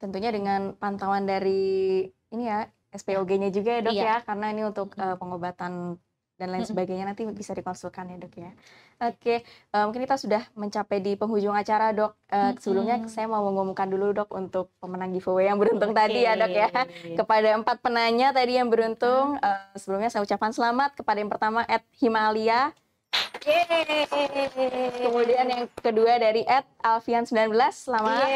Tentunya dengan pantauan dari ini ya SPOG-nya juga ya, Dok ya, karena ini untuk pengobatan dan lain sebagainya nanti bisa dikonsulkan ya, Dok ya. Mungkin kita sudah mencapai di penghujung acara, Dok. Sebelumnya saya mau mengumumkan dulu, Dok, untuk pemenang giveaway yang beruntung tadi ya, Dok ya. Kepada 4 penanya tadi yang beruntung, sebelumnya saya ucapkan selamat kepada yang pertama @Himalia. Kemudian yang kedua dari @Alfian19, selamat.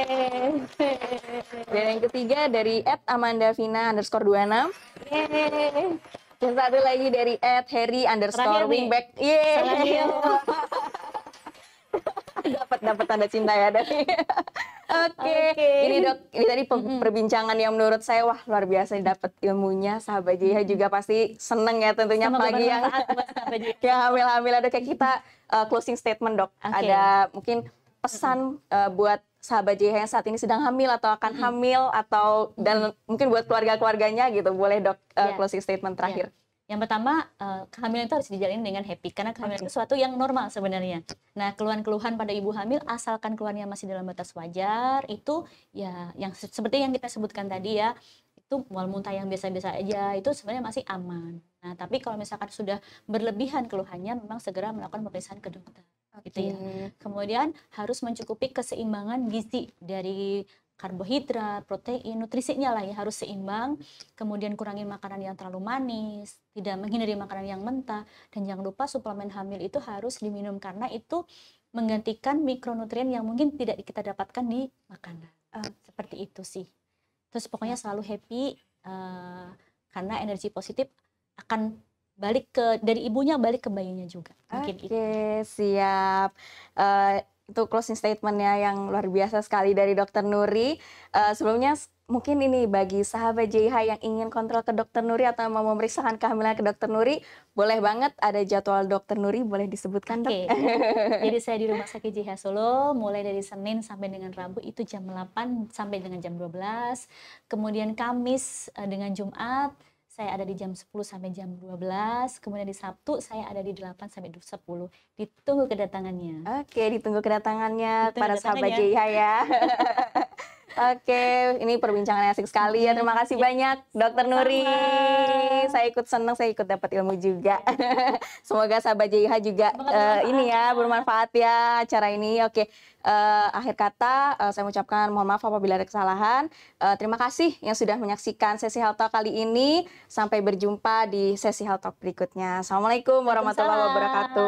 Dan yang ketiga dari @AmandaVina_26. Dan satu lagi dari @Harry_wingback. Dapat tanda cinta ya, Dok. Ini, Dok, ini tadi perbincangan yang menurut saya wah luar biasa, dapat ilmunya. Sahabat JH juga pasti seneng ya tentunya, apalagi yang hamil-hamil. Ada kayak kita closing statement, Dok. Ada mungkin pesan buat sahabat JH yang saat ini sedang hamil atau akan hamil, atau dan mungkin buat keluarga-keluarganya gitu. Boleh, Dok, closing statement terakhir. Yang pertama, kehamilan itu harus dijalani dengan happy, karena kehamilan itu sesuatu yang normal sebenarnya. Nah, keluhan-keluhan pada ibu hamil, asalkan keluhannya masih dalam batas wajar, itu ya yang seperti yang kita sebutkan tadi ya, itu mual muntah yang biasa-biasa aja, itu sebenarnya masih aman. Nah, tapi kalau misalkan sudah berlebihan keluhannya, memang segera melakukan pemeriksaan ke dokter. Gitu ya. Kemudian harus mencukupi keseimbangan gizi dari karbohidrat, protein, nutrisinya lah ya harus seimbang. Kemudian kurangin makanan yang terlalu manis, tidak menghindari makanan yang mentah, dan jangan lupa suplemen hamil itu harus diminum karena itu menggantikan mikronutrien yang mungkin tidak kita dapatkan di makanan. Seperti itu sih. Terus pokoknya selalu happy, karena energi positif akan balik dari ibunya balik ke bayinya juga. Siap. Itu closing statement-nya yang luar biasa sekali dari Dokter Nuri. Sebelumnya mungkin ini bagi sahabat JIH yang ingin kontrol ke Dokter Nuri atau mau memeriksakan kehamilan ke Dokter Nuri, boleh banget ada jadwal Dokter Nuri, boleh disebutkan Dok? Oke, jadi saya di Rumah Sakit JIH Solo mulai dari Senin sampai dengan Rabu itu jam 8 sampai dengan jam 12. Kemudian Kamis dengan Jumat saya ada di jam 10 sampai jam 12. Kemudian di Sabtu saya ada di 8 sampai 10. Ditunggu kedatangannya. Oke, ditunggu kedatangannya Ditunggu para sahabat kedatangannya. JIH ya. Oke, ini perbincangan asik sekali ya. Terima kasih banyak Dokter Nuri. Saya ikut senang, saya ikut dapat ilmu juga. Semoga sahabat JIH juga ini ya bermanfaat ya acara ini. Oke, akhir kata saya mengucapkan mohon maaf apabila ada kesalahan. Terima kasih yang sudah menyaksikan sesi Health Talk kali ini. Sampai berjumpa di sesi Health Talk berikutnya. Assalamualaikum warahmatullahi wabarakatuh.